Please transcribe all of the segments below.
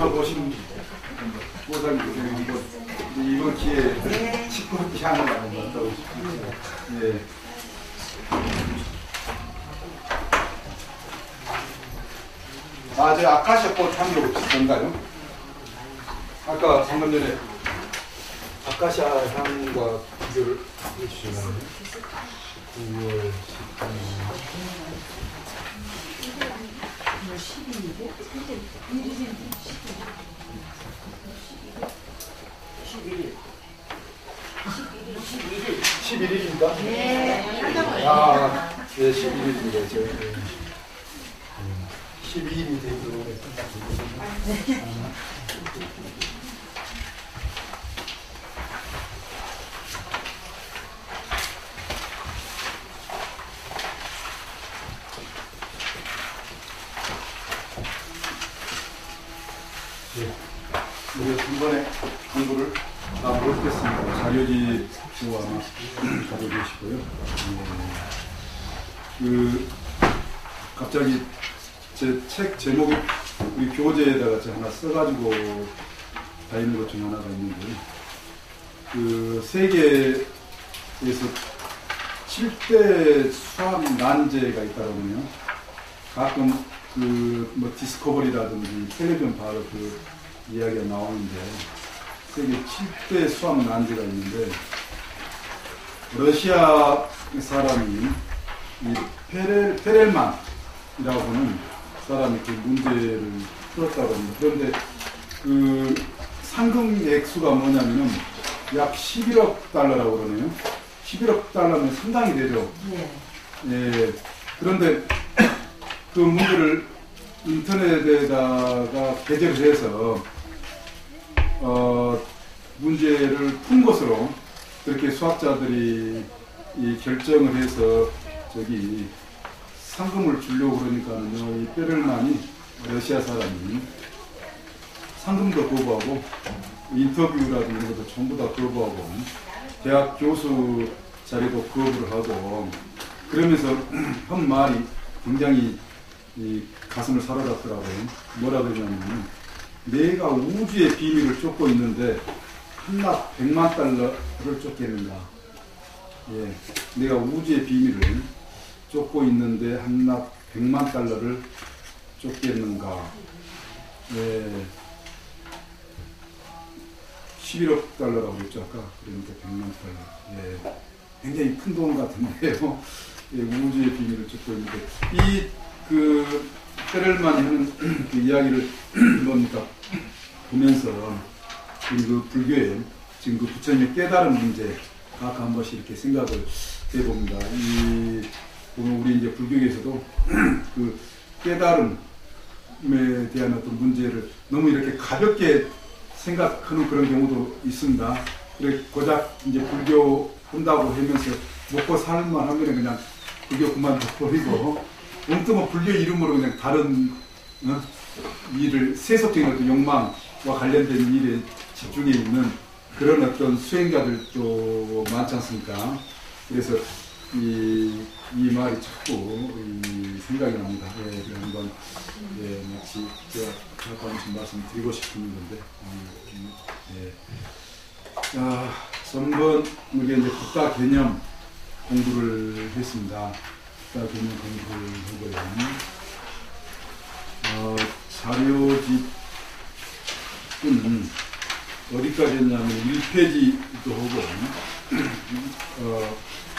보신 보살님 이번 기회에 식구한테 향을 받다고 싶습니다. 예. 아, 저 아카시아 꽃 향기로 뭔가요? 아까 방금 전에 아카시아 향과 비교를 해주시나요? 9월 11일인가? 네. 아, 네, 11일입니다. 12일이 되도록 했습니다. 우리가 중간에 공부를 다 못했습니다. 자료지와 가지고 계시고요. 갑자기 제 책 제목이 우리 교재에다가 제가 하나 써가지고 다니는 것 중에 하나가 있는데, 세계에서 7대 수학 난제가 있다고요. 가끔 뭐 디스커버리라든지 텔레비전 봐도 이야기가 나오는데, 세계 7대 수학 난제가 있는데, 러시아 사람이 이 페렐만이라고 하는 사람이 그 문제를 풀었다고 합니다. 그런데 상금 액수가 뭐냐면은 약 11억 달러라고 그러네요. 11억 달러면 상당히 되죠. 예. 그런데 그 문제를 인터넷에다가 게재를 해서 문제를 푼 것으로 그렇게 수학자들이 결정을 해서 상금을 주려고 그러니까는요, 이 페렐만이 러시아 사람이 상금도 거부하고 인터뷰라든지 이런 것도 전부 다 거부하고 대학 교수 자리도 거부를 하고 그러면서 한 말이 굉장히 이 가슴을 사로잡더라고요. 뭐라 그러냐면, 내가 우주의 비밀을 쫓고 있는데 한낱 100만 달러를 쫓겠는가. 예, 내가 우주의 비밀을 쫓고 있는데 한낱 100만 달러를 쫓겠는가. 예, 11억 달러라고 했죠 아까. 그러니까 100만 달러. 예, 굉장히 큰 돈 같은데요. 예, 우주의 비밀을 쫓고 있는데 페렐만이 하는 그 이야기를 뭡니까 보면서 불교에 지금 부처님의 깨달은 문제 각 한 번씩 이렇게 생각을 해봅니다. 보면 우리 이제 불교에서도 그 깨달음에 대한 어떤 문제를 너무 이렇게 가볍게 생각하는 그런 경우도 있습니다. 그래 고작 이제 불교 한다고 하면서 먹고 살만 하면 그냥 불교 그만둬버리고 엉뚱한 불교 이름으로 그냥 다른 일을 세속적인 어떤 욕망과 관련된 일에 집중해 있는 그런 어떤 수행자들도 많지 않습니까? 그래서 이 말이 자꾸 생각이 납니다. 예, 한번 마치 제가 한번 말씀드리고 싶은 건데, 전번 우리가 이제 국가 개념 공부를 했습니다. 국가 개념 공부를 하고요. 자료집은 어디까지 했냐면 1페이지도 하고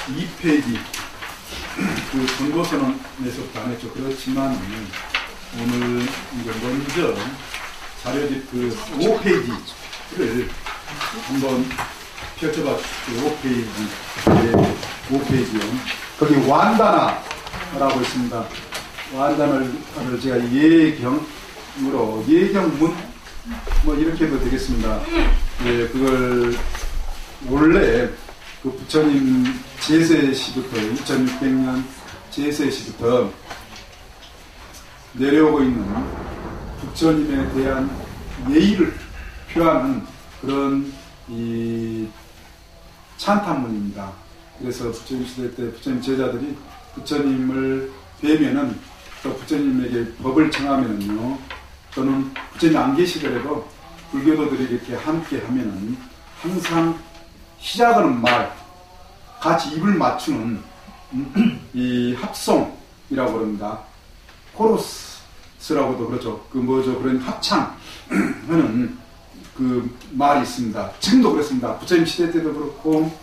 2페이지 그 정보선언에서부터 안 했죠. 그렇지만 오늘 이제 먼저 자료집 5페이지를 한번 펼쳐봐 주십시오. 5페이지요. 거기 완다나라고 있습니다. 완다나를 제가 예경으로 예경문 뭐 이렇게 해도 되겠습니다. 예, 그걸 원래 그 부처님 제세 시부터 2600년 제세 시부터 내려오고 있는 부처님에 대한 예의를 표하는 그런 이 찬탄문입니다. 그래서 부처님 시대 때 부처님 제자들이 부처님을 뵈면은 또 부처님에게 법을 청하면은요, 또는 부처님이 안 계시더라도 불교도들이 이렇게 함께 하면은 항상 시작하는 말, 같이 입을 맞추는 이 합송이라고 그럽니다. 코러스라고도 그렇죠. 그 뭐죠? 그런 합창하는 그 말이 있습니다. 지금도 그렇습니다. 부처님 시대 때도 그렇고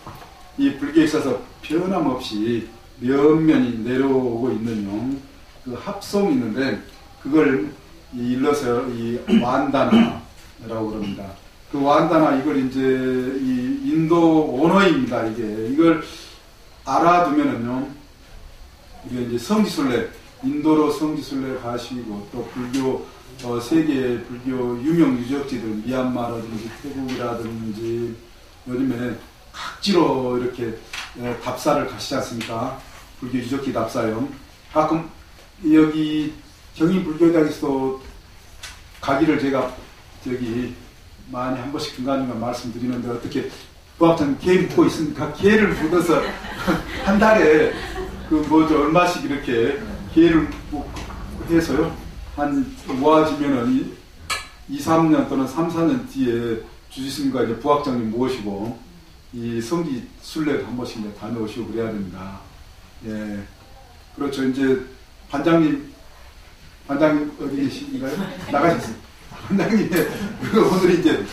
이 불교에 있어서 변함없이 면면이 내려오고 있는 그 합송이 있는데 그걸 일러서 이 완다나라고 그럽니다. 그 완다나 이걸 이제 이 인도 언어입니다. 이걸 알아두면은요, 이게 이제 성지순례, 인도로 성지순례 가시고 또 불교 세계 불교 유명 유적지들 미얀마라든지 태국이라든지 요즘에 각지로 이렇게 답사를 가시지 않습니까? 불교 유적지 답사요. 가끔 여기 경인 불교장에서도 가기를 제가 많이 한 번씩 중간중간 말씀드리는데 어떻게 부학장 개 묻고 있으니까 개를 묻어서 한 달에 얼마씩 이렇게 개를 해서요. 한 모아지면은 2, 3년 또는 3, 4년 뒤에 주지스님과 이제 부학장님 모시고 이 성지 순례도 한 번씩 이제 다녀오시고 그래야 됩니다. 예. 그렇죠. 이제 반장님 어디 계신가요? 나가셨어요. 반장님, 오늘 이제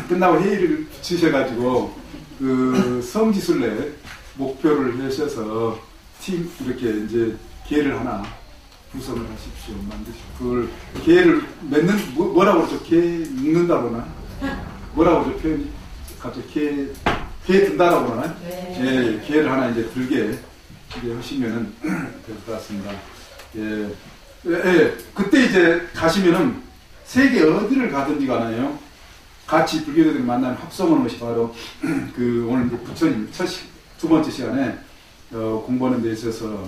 끝나고 회의를 붙이셔가지고, 성지순례 목표를 하셔서, 팀, 이렇게 이제 기회를 하나 구성을 하십시오. 만드시고. 그걸, 기회를 뭐라고 그러죠? 개 묶는다고 그러나? 뭐라고 그러죠? 표현이? 갑자기 개 든다라고 그러나? 네. 예, 기회를 하나 이제 들게 이제 하시면은 될 것 같습니다. 예. 예, 그때 이제 가시면은 세계 어디를 가든지 간에요. 같이 불교도들이 만나는 합성하는 것이 바로 오늘 이제 부처님 두 번째 시간에 공부하는 데 있어서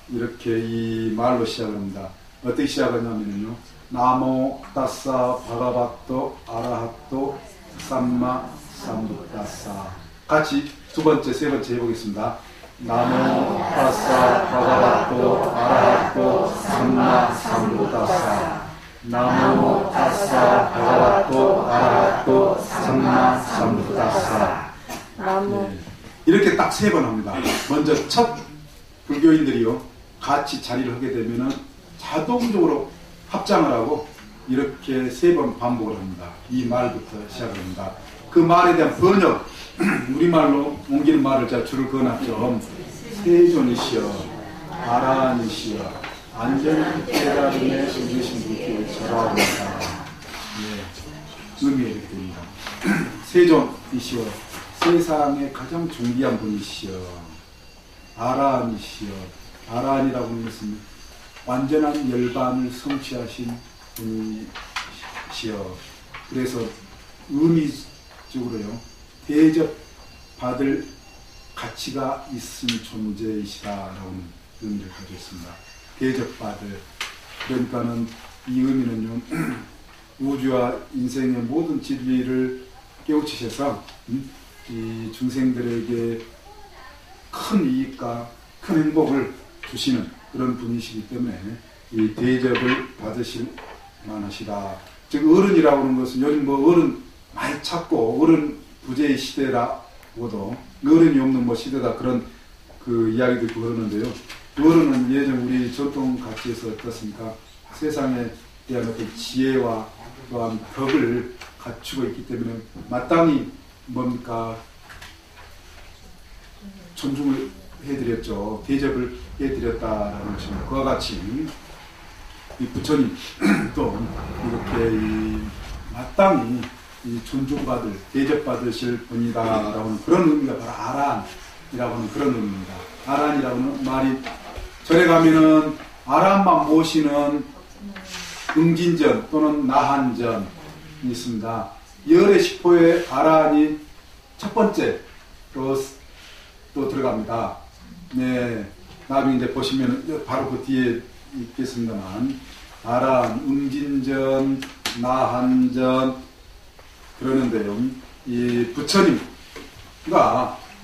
이렇게 이 말로 시작을 합니다. 어떻게 시작하냐면요. 나모 따사 바가바토 아라하토 삼마 삼부따사. 같이 두 번째, 세 번째 해보겠습니다. 나모 따사 바가바토 아라하토 삼마 삼부따사. 나모 따사 바가바토 아라하토 삼마 삼부따사. 네. 이렇게 딱 세 번 합니다. 먼저 첫 불교인들이요 같이 자리를 하게 되면은 자동적으로 합장을 하고 이렇게 세 번 반복을 합니다. 이 말부터 시작합니다. 그 말에 대한 번역, 우리말로 옮기는 말을 제가 줄을 그어놨죠. 세존이시여, 아라한이시여, 안전한 깨달음에 이르신 분께 절하옵니다. 예, 의미가 이렇게 됩니다. 세존이시여, 세상의 가장 존귀한 분이시여, 아라한이시여, 아라한이라고 하는 것은 완전한 열반을 성취하신 분이시여. 그래서 의미적으로요, 대접받을 가치가 있은 존재이시다라는 의미를 가지고 있습니다. 대접받을. 그러니까는 이 의미는요, 우주와 인생의 모든 진리를 깨우치셔서 이 중생들에게 큰 이익과 큰 행복을 주시는 그런 분이시기 때문에 이 대접을 받으실 만하시다. 즉 어른이라고 하는 것은 요즘 어른 많이 찾고 어른 부재의 시대라고도 어른이 없는 시대다 그런 그 이야기도 그러는데요. 어른은 예전 우리 전통 가치에서 어떻습니까? 세상에 대한 어떤 지혜와 또한 덕을 갖추고 있기 때문에 마땅히 뭡니까? 존중을 해드렸죠. 대접을 해드렸다라는 것입니다. 그와 같이 이 부처님 또 이렇게 마땅히 존중받을, 대접받으실 분이다라고 하는 그런 의미가 바로 아란이라고 하는 그런 의미입니다. 아란이라고 하는 말이 절에 가면은 아란만 모시는 응진전 또는 나한전이 있습니다. 열의 시포에 아란이 첫 번째 또 들어갑니다. 네, 나중에 이제 보시면 바로 그 뒤에 있겠습니다만 아란, 응진전, 나한전 그러는데요. 이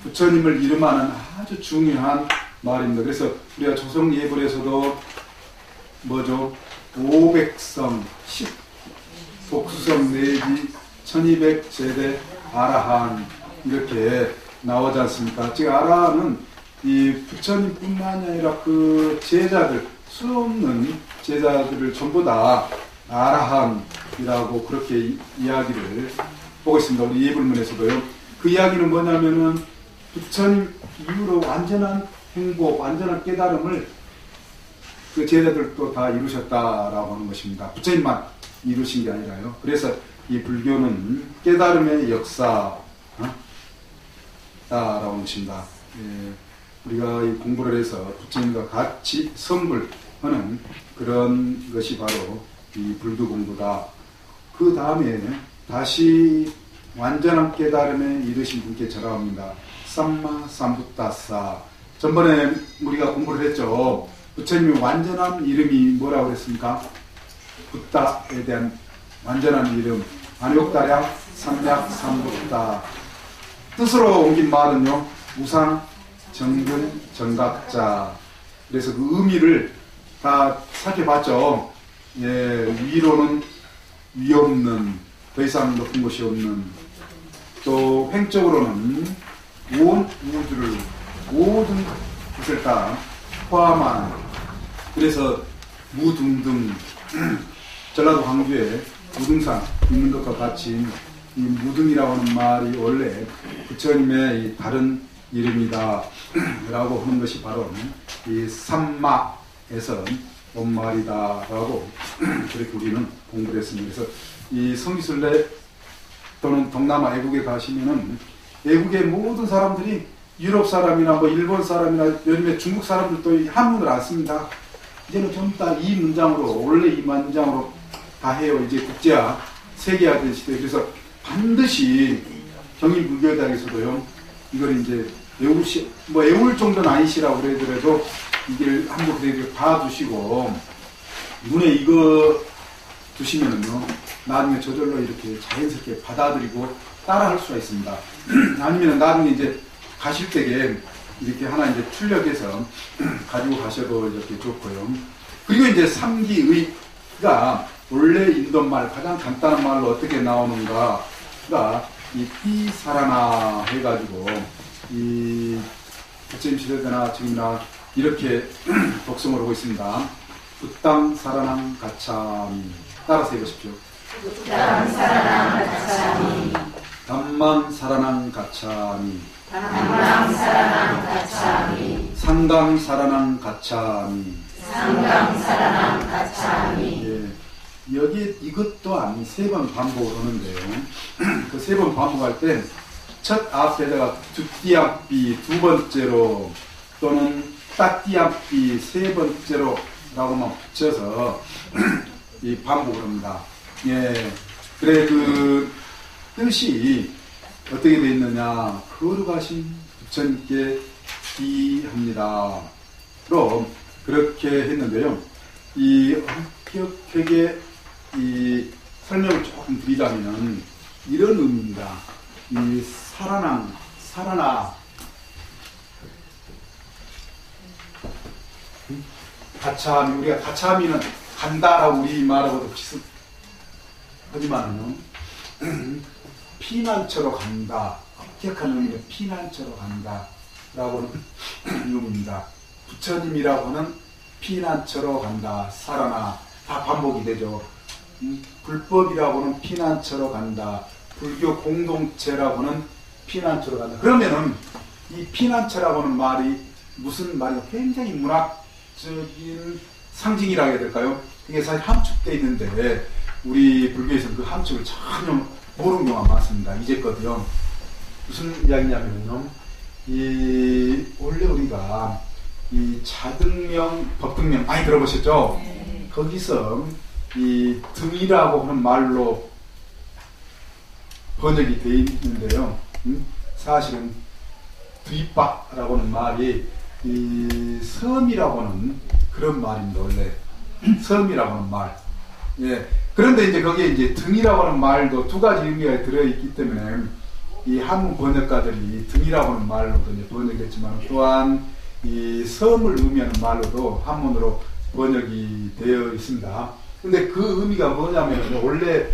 부처님을 이름하는 아주 중요한 말입니다. 그래서 우리가 조성 예불에서도 뭐죠? 500성, 복수성 내지 1200세대 아라한 이렇게 나오지 않습니까? 즉 아라한은 이 부처님뿐만이 아니라 그 제자들, 수없는 제자들을 전부 다 아라한이라고 그렇게 이야기를 보고 있습니다. 우리 예불문에서도요. 그 이야기는 뭐냐면은 부처님 이후로 완전한 행복, 완전한 깨달음을 그 제자들도 다 이루셨다라고 하는 것입니다. 부처님만 이루신 게 아니라요. 그래서 이 불교는 깨달음의 역사다라고 하는 것입니다. 예, 우리가 이 공부를 해서 부처님과 같이 선불하는 그런 것이 바로 이 불교 공부다. 그 다음에 다시 완전한 깨달음에 이르신 분께 절하옵니다. 삼마 삼부타사. 전번에 우리가 공부를 했죠. 부처님의 완전한 이름이 뭐라고 그랬습니까? 붓다에 대한 완전한 이름. 안욕다량 삼약 삼부타. 뜻으로 옮긴 말은요. 우상, 정근, 정각자. 그래서 그 의미를 다 살펴봤죠. 예, 위로는 위 없는, 더 이상 높은 곳이 없는, 또 횡적으로는 온 우주를, 모든 것을 다 포함한, 그래서 무등등, 전라도 광주에 무등산 있는 것과 같이 이 무등이라고 하는 말이 원래 부처님의 이 다른 이름이다 라고 하는 것이 바로 이 삼마에서 온 말이다라고 그렇게 우리는 공부를 했습니다. 그래서 이 성지순례 또는 동남아 애국에 가시면은 애국의 모든 사람들이 유럽 사람이나 뭐 일본 사람이나 요즘에 중국 사람들도 한문을 안 씁니다. 이제는 전부 다 이 문장으로, 원래 이 문장으로 다 해요. 이제 국제화, 세계화 된 시대. 그래서 반드시 경인불교대학에서도요, 이걸 이제 외울 정도는 아니시라고 그러더라도 이걸 한번 그렇게 봐주시고, 눈에 이거 두시면은요, 나중에 저절로 이렇게 자연스럽게 받아들이고 따라할 수가 있습니다. 아니면 나중에 이제 가실 때에 이렇게 하나 이제 출력해서 가지고 가셔도 이렇게 좋고요. 그리고 이제 삼기의가 원래 인도말 가장 간단한 말로 어떻게 나오는가가 이 피사라나 해가지고 이 부처님 시대나 지금이나 이렇게 독성을 하고 있습니다. 부땅 사라낭 가차미. 따라서 해보십시오. 부땅 사라낭 가차미. 담만 사라낭 가차미. 담만 사라낭 가차미. 상강 사라낭 가차미. 상강 사라낭 가차미. 예, 여기 이것 또한 3번 반복을 하는데요. 그 3번 반복할 때 첫 앞에다가 두띠압비 두 번째로 또는 따띠압비 세 번째로라고만 붙여서 이 반복을 합니다. 예, 그래 그 뜻이 어떻게 되어 있느냐? 거룩하신 부처님께 기합니다. 로 그렇게 했는데요. 이 엄격하게 이 설명을 조금 드리자면 이런 의미입니다. 이 살아나 가차미, 우리가 가차미는 간다라고 우리 말하고도 비슷하지만요. 피난처로 간다. 엄격한 의미는 피난처로 간다. 라고는 의미입니다. 부처님이라고는 피난처로 간다. 살아나. 다 반복이 되죠. 불법이라고는 피난처로 간다. 불교 공동체라고는 피난처로 간다. 그러면은 이 피난처라고 하는 말이 무슨 말이냐? 굉장히 문학적인 상징이라고 해야 될까요? 이게 사실 함축되어 있는데 우리 불교에서는 그 함축을 전혀 모르는 경우가 많습니다. 이제껏요. 무슨 이야기냐면요. 원래 우리가 이 자등명, 법등명 많이 들어보셨죠? 네. 거기서 이 등이라고 하는 말로 번역이 되어 있는데요. 사실은 뒷바라고 하는 말이 이 섬이라고 하는 그런 말입니다. 원래 섬이라고 하는 말. 예. 그런데 이제 거기에 이제 등이라고 하는 말도 두 가지 의미가 들어있기 때문에 이 한문 번역가들이 등이라고 하는 말로도 이제 번역했지만 또한 이 섬을 의미하는 말로도 한문으로 번역이 되어 있습니다. 근데 그 의미가 뭐냐면 원래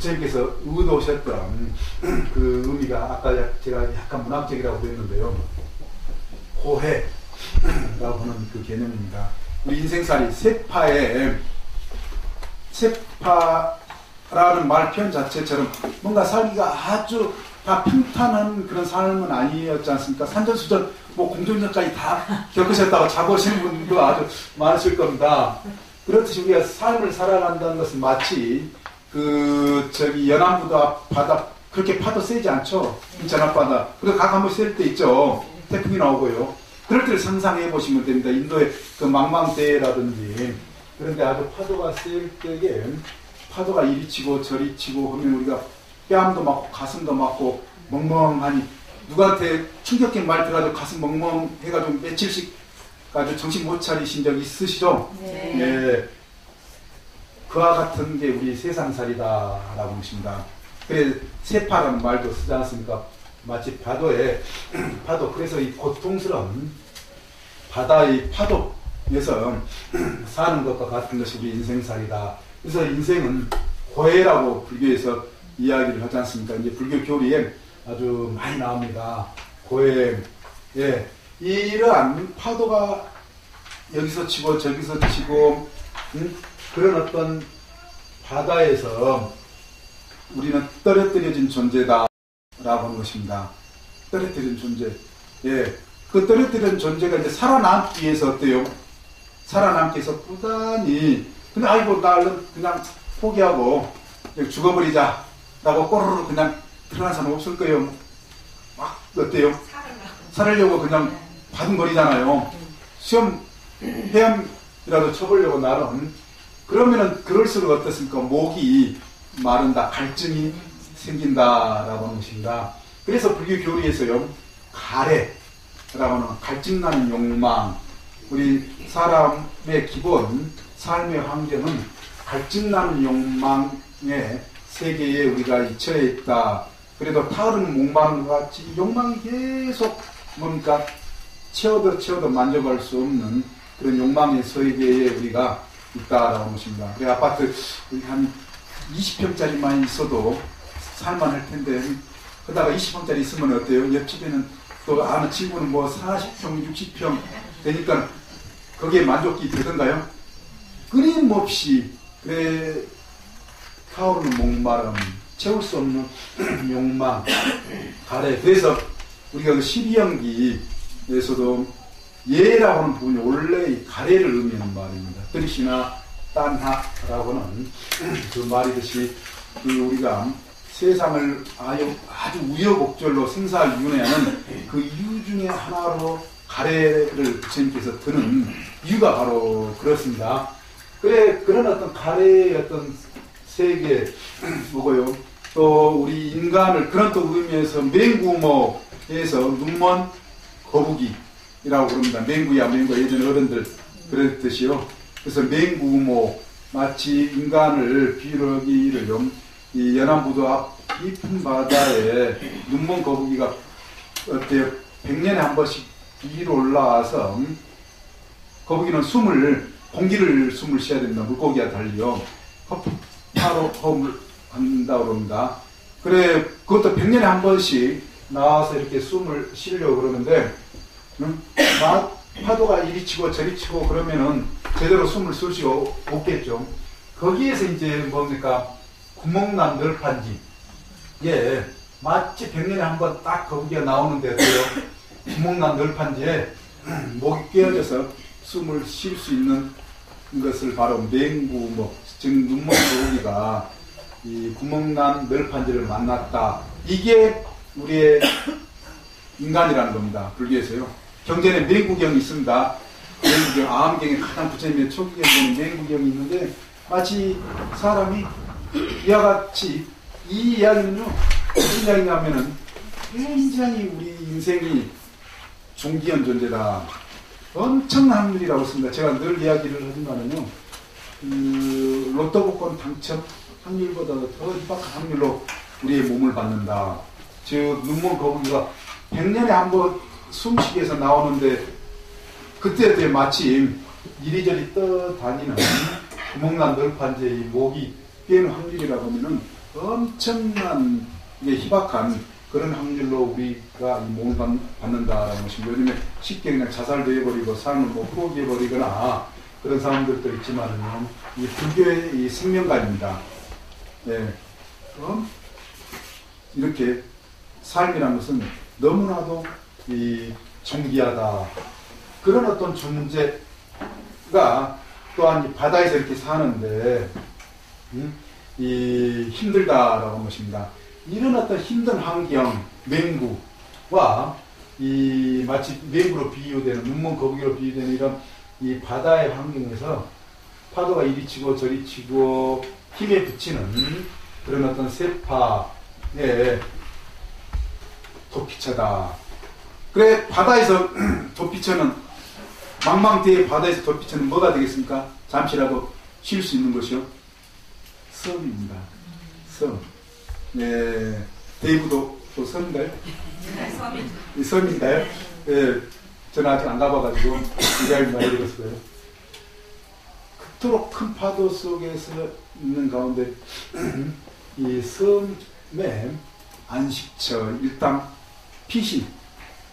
부처님께서 의도하셨던 그 의미가 아까 제가 약간 문학적이라고 했는데요. 고해라고 하는 그 개념입니다. 우리 인생살이 세파라는 말 표현 자체처럼 뭔가 살기가 아주 다 평탄한 그런 삶은 아니었지 않습니까? 산전수전, 뭐 공전전까지 다 겪으셨다고 자보시는 분도 아주 많으실 겁니다. 그렇듯이 우리가 삶을 살아간다는 것은 마치 연안부도 바다 그렇게 파도 세지 않죠? 인천 앞바다. 그래서 가끔 한번 셀 때 있죠. 태풍이 나오고요. 그럴 때를 상상해 보시면 됩니다. 인도의 그 망망대해라든지 그런데 아주 파도가 셀 때에 파도가 이리 치고 저리 치고 하면 우리가 뺨도 맞고 가슴도 맞고 멍멍하니 누구한테 충격적인 말 들어가지고 가슴 멍멍해가지고 며칠씩 아주 정신 못 차리신 적 있으시죠? 네. 네. 그와 같은 게 우리 세상살이다라고 하십니다. 그래 세파라는 말도 쓰지 않습니까? 마치 파도 그래서 이 고통스러운 바다의 파도에서 사는 것과 같은 것이 우리 인생살이다. 그래서 인생은 고해라고 불교에서 이야기를 하지 않습니까? 이제 불교 교리에 아주 많이 나옵니다. 고해. 예. 이러한 파도가 여기서 치고 저기서 치고 그런 어떤 바다에서 우리는 떨어뜨려진 존재다 라고 하는 것입니다. 떨어뜨린 존재. 예. 그 떨어뜨린 존재가 이제 살아남기 위해서 어때요? 살아남기 위해서 꾸준히 그냥 아이고 나는 그냥 포기하고 죽어버리자 라고 꼬르르 그냥 들어간 사람 없을 거예요. 막 어때요? 살으려고 그냥 바둥거리잖아요. 시험 헤엄이라도 쳐보려고 나름. 그러면은 그럴수록 어떻습니까? 목이 마른다, 갈증이 생긴다라고 하는 것입니다. 그래서 불교 교리에서요, 가래라고 하는 갈증나는 욕망, 우리 사람의 기본 삶의 환경은 갈증나는 욕망의 세계에 우리가 잊혀져 있다. 그래도 타오르는 목마른 것 같이 욕망이 계속 뭡니까? 채워도 만족할 수 없는 그런 욕망의 세계에 우리가 있다라고 하는 것입니다. 그래 아파트 한 20평짜리만 있어도 살만할 텐데 그러다가 20평짜리 있으면 어때요? 옆집에는 또 아는 친구는 뭐 40평, 60평 되니까 거기에 만족이 되던가요? 끊임없이 그래 타오르는 목마름, 채울 수 없는 욕망, 가래. 그래서 우리가 그 12연기에서도 예라고 하는 부분이 원래 이 가래를 의미하는 말입니다. 뜻이나 딴하라고는 그 말이듯이 그 우리가 세상을 아주 우여곡절로 생사윤회하는 그 이유 중에 하나로 가래를 부처님께서 드는 이유가 바로 그렇습니다. 그래 그런 어떤 가래의 어떤 세계 뭐고요. 또 우리 인간을 그런 또 의미에서 맹구모에서 눈먼 거북이라고 부릅니다. 맹구야 예전 어른들 그랬듯이요. 그래서 맹구모 마치 인간을 비유하기를요. 이 연안부도 앞 깊은 바다에 눈먼 거북이가 어때요? 100년에 한 번씩 위로 올라와서 거북이는 공기를 숨을 쉬어야 된다. 물고기와 달리요. 바로 호흡을 한다고 그럽니다. 그래, 그것도 100년에 한 번씩 나와서 이렇게 숨을 쉬려고 그러는데, 파도가 이리 치고 저리 치고 그러면은 제대로 숨을 쉴 수가 없겠죠. 거기에서 이제 뭡니까? 구멍난 널판지. 예, 마치 100년에 한 번 딱 거북이가 나오는데, 구멍난 널판지에 목이 꿰어져서 숨을 쉴 수 있는 것을 바로 맹구, 즉 눈먼 거북이가 이 구멍난 널판지를 만났다. 이게 우리의 인간이라는 겁니다. 불교에서요. 경전에 맹구경이 있습니다. 맹구경, 아함경에 가장 부처님의 초기에 보는 맹구경이 있는데 마치 사람이 이와 같이 이 이야기는요. 무슨 이야기냐면은 굉장히 우리 인생이 존귀한 존재다. 엄청난 확률이라고 했습니다. 제가 늘 이야기를 하지만은요. 로또 복권 당첨 확률보다 더 임박한 확률로 우리의 몸을 받는다. 즉 눈먼 거북이가 100년에 한 번 숨쉬기에서 나오는데 그때 마침 이리저리 떠다니는 구멍난 널판지의 목이 깨는 확률이라고 하면은 엄청난 희박한 그런 확률로 우리가 몸을 받는다라는 것입니다. 요즘에 쉽게 그냥 자살도 해버리고 삶을 뭐 포기해버리거나 그런 사람들도 있지만은요, 이 불교의 이 생명관입니다. 예. 이렇게 삶이라는 것은 너무나도 이 존귀하다. 그런 어떤 존재가 또한 이 바다에서 이렇게 사는데, 이 힘들다라고 하는 것입니다. 이런 어떤 힘든 환경, 맹구와 이 마치 맹구로 비유되는, 눈먼 거북이로 비유되는 이런 이 바다의 환경에서 파도가 이리 치고 저리 치고 힘에 부치는 그런 어떤 세파의 도피처다. 그래, 바다에서 도피처는, 망망대해 바다에서 도피처는 뭐가 되겠습니까? 잠시라도 쉴 수 있는 것이요? 섬입니다. 섬. 네, 대구도 또 섬인가요? 네, 섬인가요? 네, 저는 아직 안 가봐가지고 이야기 많이 들었어요. 그토록 큰 파도 속에서 있는 가운데 이 섬의 안식처, 일당 피신에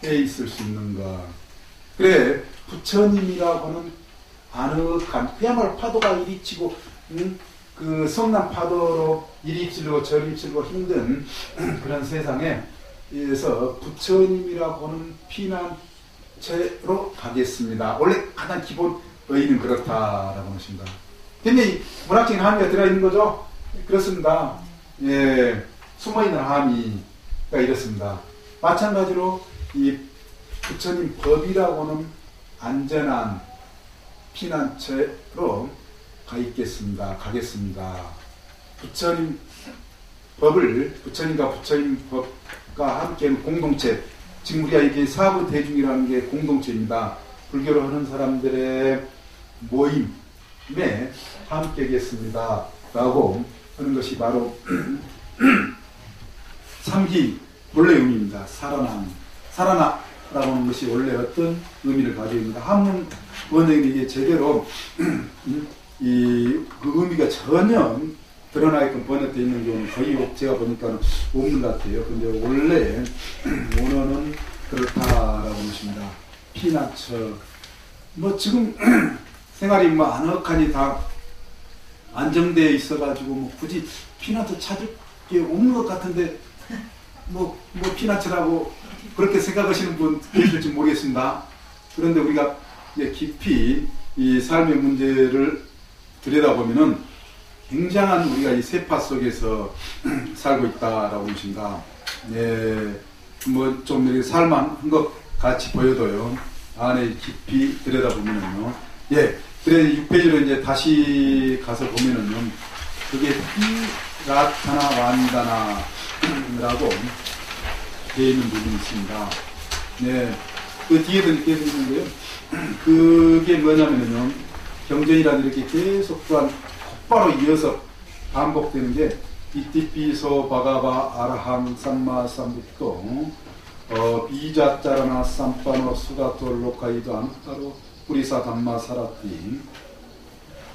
있을 수 있는가. 그래, 부처님이라고 하는 아늑한, 그야말로 파도가 이리 치고, 그 성난 파도로 이리 찔고 저리 찔고 힘든 그런 세상에서 부처님이라고 하는 피난처로 가겠습니다. 원래 가장 기본 의의는 그렇다라고 하십니다. 굉장히 문학적인 함의가 들어있는 거죠? 그렇습니다. 예, 숨어있는 함의가 이렇습니다. 마찬가지로 이 부처님 법이라고 하는 안전한 피난처로 가겠습니다. 부처님 법을, 부처님과 부처님 법과 함께하는 공동체, 지금 우리가 이게 사부대중이라는 게 공동체입니다. 불교를 하는 사람들의 모임에 함께하겠습니다 라고 하는 것이 바로 삼기 본래 의미입니다. 살아나라고 하는 것이 원래 어떤 의미를 가지고 있는가. 한문 원어에 이게 제대로 그 의미가 전혀 드러나게끔 번역되어 있는 경우는 거의 제가 보니까 없는 것 같아요. 근데 원래 원어는 그렇다라고 하는 것입니다. 피난처. 뭐 지금 생활이 뭐 아늑하니 다 안정되어 있어가지고 뭐 굳이 피난처 찾을 게 없는 것 같은데 뭐 피난처라고 그렇게 생각하시는 분 계실지 모르겠습니다. 그런데 우리가 이제 깊이 이 삶의 문제를 들여다보면은 굉장한 우리가 이 세파 속에서 살고 있다라고 보십니다. 네, 뭐 좀 이렇게 살만한 것 같이 보여도요. 안에 깊이 들여다보면은요. 예, 그래 6페이지로 이제 다시 가서 보면은요. 그게 피라타나 완다나라고 되어 있는 부분이 있습니다. 네, 그 뒤에도 이렇게 있는데요. 그게 뭐냐면요. 경전이라는 이렇게 계속 또한 곧바로 이어서 반복되는 게 이티피소 바가바 아라항 삼마 삼부토 비자짜라나 삼파노 수가토 로카이도 안타로 뿌리사 담마 사라티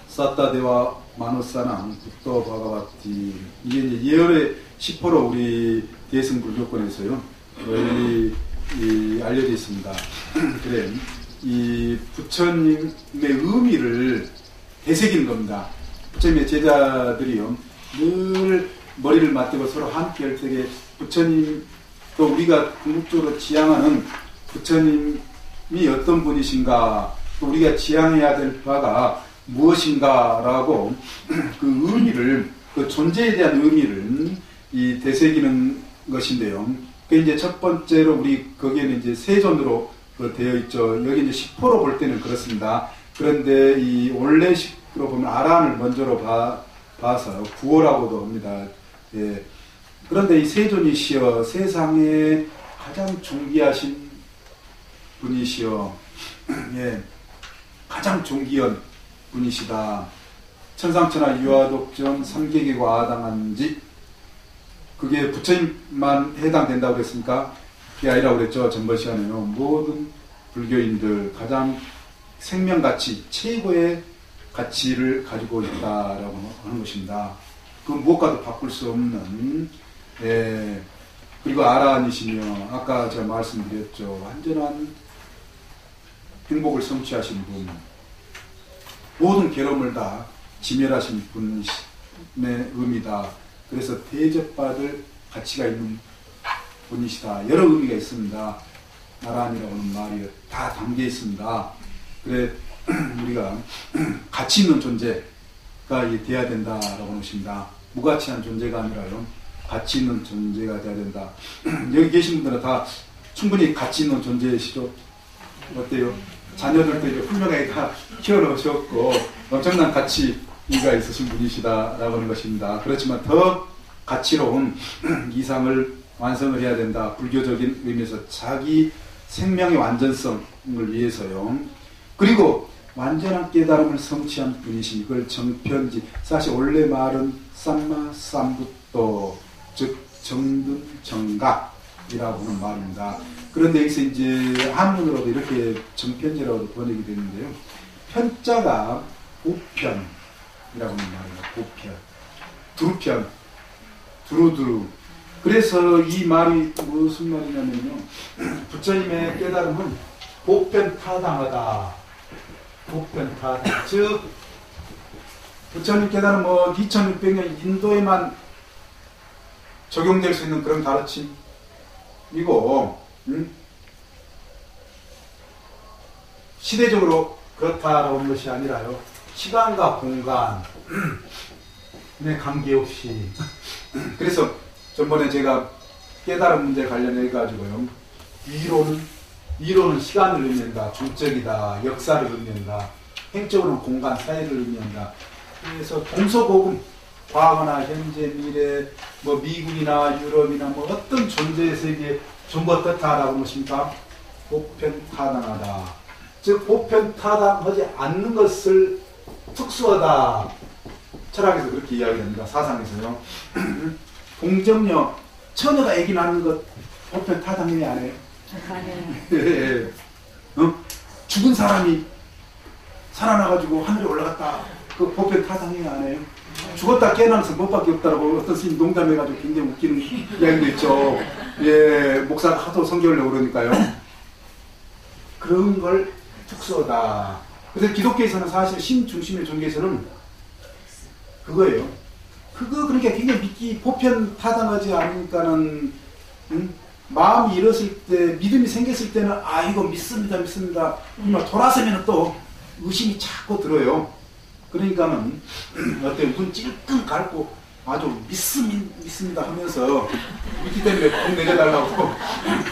사타데와 마누사낭 부토 바가바티. 이게 이제 예언의 10호로 우리 대승불교권에서요 알려져 있습니다. 그래, 이 부처님의 의미를 되새기는 겁니다. 부처님의 제자들이요 늘 머리를 맞대고 서로 함께 할 때에 부처님, 또 우리가 궁극적으로 지향하는 부처님이 어떤 분이신가, 또 우리가 지향해야 될 바가 무엇인가라고 그 의미를, 그 존재에 대한 의미를 이 되새기는 것인데요. 그 이제 첫 번째로 우리 거기에는 이제 세존으로 되어 있죠. 여기 이제 10호로 볼 때는 그렇습니다. 그런데 이 원래 식으로 보면 아란을 먼저로 봐서 구호라고도 합니다. 예. 그런데 이 세존이시여, 세상에 가장 존귀하신 분이시여, 예, 가장 존귀한 분이시다. 천상천하 유아독전 삼계계가 아당한지, 그게 부처님만 해당된다고 그랬습니까? 그게 아니라고 그랬죠. 전번 시간에요. 모든 불교인들 가장 생명가치, 최고의 가치를 가지고 있다라고 하는 것입니다. 그 무엇과도 바꿀 수 없는, 예, 그리고 아란이시며 아까 제가 말씀드렸죠. 완전한 행복을 성취하신 분, 모든 괴로움을 다 지멸하신 분의 의미다. 그래서 대접받을 가치가 있는 분이시다. 여러 의미가 있습니다. 나란이라고 하는 말이 다 담겨 있습니다. 그래 우리가 가치 있는 존재가 돼야 된다라고 하는 것입니다. 무가치한 존재가 아니라요. 가치 있는 존재가 돼야 된다. 여기 계신 분들은 다 충분히 가치 있는 존재이시죠? 어때요? 자녀들도 이제 훌륭하게 다 키워놓으셨고 엄청난 가치가 있으신 분이시다라고 하는 것입니다. 그렇지만 더 가치로운 이상을 완성을 해야 된다. 불교적인 의미에서 자기 생명의 완전성을 위해서요. 그리고 완전한 깨달음을 성취한 분이신 이걸 정편지, 사실 원래 말은 삼마삼부토, 즉 정든 정각이라고 하는 말입니다. 그런데 여기서 이제 한문으로도 이렇게 정편지라고 번역이 되는데요. 편자가 보편이라고 하는 말이에요. 보편, 두루편, 두루두루. 그래서 이 말이 무슨 말이냐면요. 부처님의 깨달음은 보편타당하다. 보편타당. 즉 부처님 깨달음은 2600년 인도에만 적용될 수 있는 그런 가르침이고, 시대적으로 그렇다라고 하는 것이 아니라요. 시간과 공간에 관계없이. 그래서 전번에 제가 깨달음 문제 관련해 가지고요. 이론은 시간을 의미한다. 중적이다. 역사를 의미한다. 행적으로는 공간, 사이를 의미한다. 그래서 동서고금, 과거나 현재, 미래, 뭐 미국이나 유럽이나 뭐 어떤 존재의 세계에 전부 어떻다라고 하는 것입니까? 보편타당하다. 즉 보편타당하지 않는 것을 특수하다. 철학에서 그렇게 이야기합니다. 사상에서요. 동정녀, 처녀가 아기 낳는 것 보편타당이 안 해요? 예. 죽은 사람이 살아나가지고 하늘에 올라갔다. 그 보편타당이 안 해요? 죽었다 깨어나서 못밖에 없다라고 어떤 스님 농담해가지고 굉장히 웃기는 이야기도 있죠. 예, 목사가 하도 성경을 그러니까요. 그런 걸 특수하다. 그래서 기독교에서는 사실 신 중심의 종교에서는 그거예요. 그러니까 굉장히 믿기 보편타당하지 않으니까는, 마음이 일었을 때, 믿음이 생겼을 때는, 이거 믿습니다. 돌아서면 또 의심이 자꾸 들어요. 그러니까는, 눈 찔끔 감고 아주 믿습니다 하면서, 믿기 때문에 꼭 내려달라고,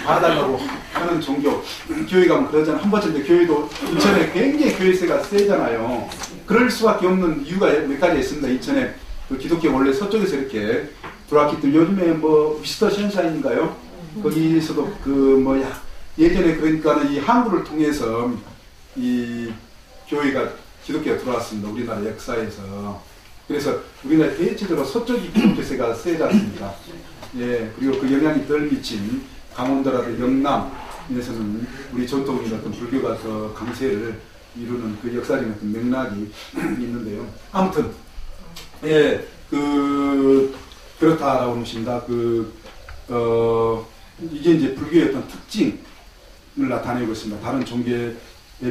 받아달라고 하는 종교. 교회 가면 그러잖아요. 한 번쯤 교회도, 인천에 굉장히 교회세가 세잖아요. 그럴 수밖에 없는 이유가 몇 가지 있습니다. 인천에. 그 기독교 원래 서쪽에서 이렇게 들어왔기 때문에 요즘에 뭐 미스터 션샤인인가요? 거기서도 예전에 그러니까는 이 항구를 통해서 이 교회가 기독교가 들어왔습니다. 우리나라 역사에서. 그래서 우리나라 대체적으로 서쪽이 기독교세가 세지 않습니까? 예, 그리고 그 영향이 덜 미친 강원도라든지 영남에서는 우리 전통인 어떤 불교가 더 강세를 이루는 그 역사적인 어떤 맥락이 있는데요. 아무튼 예, 그렇다라고 하는 것입니다. 이게 이제 불교의 어떤 특징을 나타내고 있습니다. 다른 종교에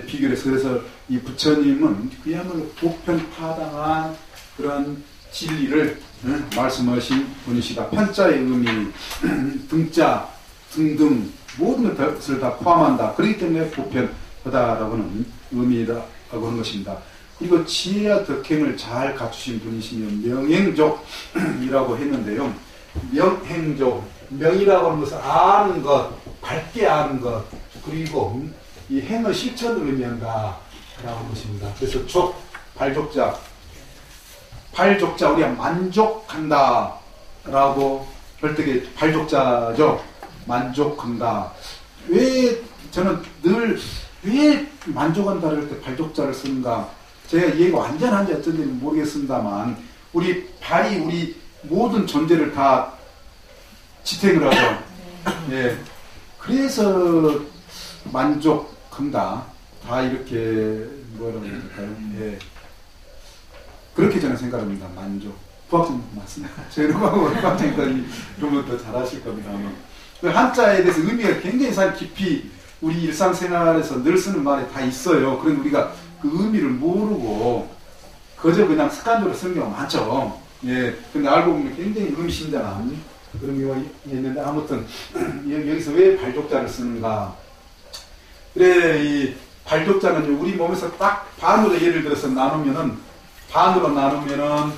비교해서. 그래서 이 부처님은 그야말로 보편타당한 그런 진리를 말씀하신 분이시다. 편자의 의미, 등자, 등등 모든 것을 다 포함한다. 그렇기 때문에 보편하다라고 하는 의미라고 하는 것입니다. 그리고 지혜와 덕행을 잘 갖추신 분이시면 명행족이라고 했는데요. 명행족, 명이라고 하는 것은 아는 것, 밝게 아는 것, 그리고 이 행의 실천을 의미한다 라고 하는 것입니다. 그래서 족, 발족자, 우리가 만족한다 라고 헐떡에 발족자죠. 만족한다. 왜 저는 늘 왜 만족한다를 할 때 발족자를 쓰는가? 제가 이해가 완전한지 어쩐지 모르겠습니다만, 우리 모든 존재를 다 지탱을 하죠. 예. 그래서 만족한다. 다 이렇게 뭐라고 할까요? 예. 그렇게 저는 생각합니다. 만족. 부학장 맞습니다. 저희는 부학장이더니 이런 것도 잘하실 겁니다. 그 한자에 대해서 의미가 굉장히 사실 깊이 우리 일상생활에서 늘 쓰는 말이 다 있어요. 그런데 우리가 그 의미를 모르고 그저 그냥 습관적으로 쓰는 경우가 많죠. 예. 근데 알고 보면 굉장히 의미심장한 그런 경우가 있는데 아무튼 여기서 왜 발족자를 쓰는가? 그래, 이 발족자는 우리 몸에서 딱 반으로 예를 들어서 반으로 나누면은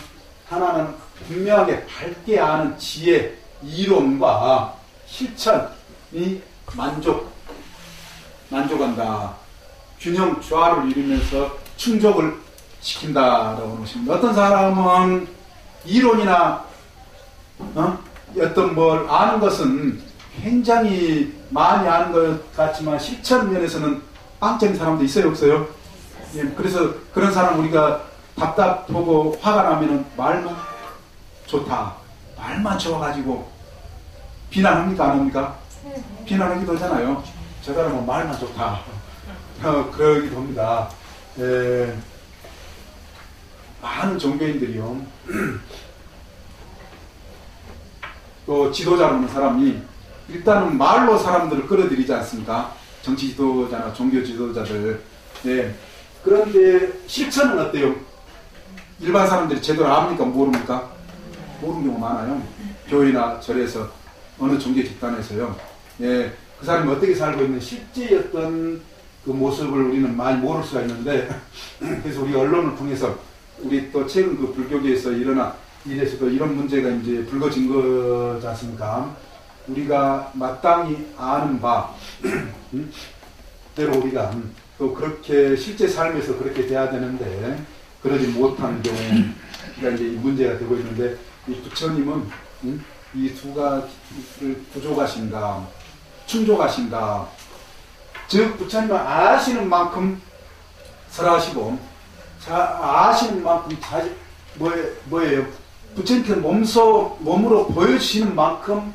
하나는 분명하게 밝게 아는 지혜, 이론과 실천이 만족한다. 균형, 조화를 이루면서 충족을 시킨다라고 보십니다. 어떤 사람은 이론이나 어떤 뭘 아는 것은 굉장히 많이 아는 것 같지만 실천 면에서는 빵점인 사람도 있어요, 없어요? 예, 그래서 그런 사람 우리가 답답하고 화가 나면은 말만 좋다. 말만 좋아가지고 비난합니까? 안 합니까? 비난하기도 하잖아요. 저 사람은 말만 좋다. 그러기도 합니다. 많은 종교인들이요. 또 지도자라는 사람이 일단은 말로 사람들을 끌어들이지 않습니까? 정치 지도자나 종교 지도자들. 네. 그런데 실천은 어때요? 일반 사람들이 제대로 압니까? 모릅니까? 모르는 경우가 많아요. 교회나 절에서 어느 종교 집단에서요. 예. 그 사람이 어떻게 살고 있는 실제 어떤 그 모습을 우리는 많이 모를 수가 있는데 그래서 우리 언론을 통해서 우리 또 최근 그 불교계에서 일어난 일에서도 이런 문제가 이제 불거진 거지 않습니까? 우리가 마땅히 아는 바, 대로 우리가 또 그렇게 실제 삶에서 그렇게 돼야 되는데 그러지 못하는 경우가 이제 문제가 되고 있는데 이 부처님은 이 두 가지를 부족하신가, 충족하신가. 즉 부처님은 아시는 만큼 설하시고 아시는 만큼 뭐예요? 부처님께서 몸으로 보여주시는 만큼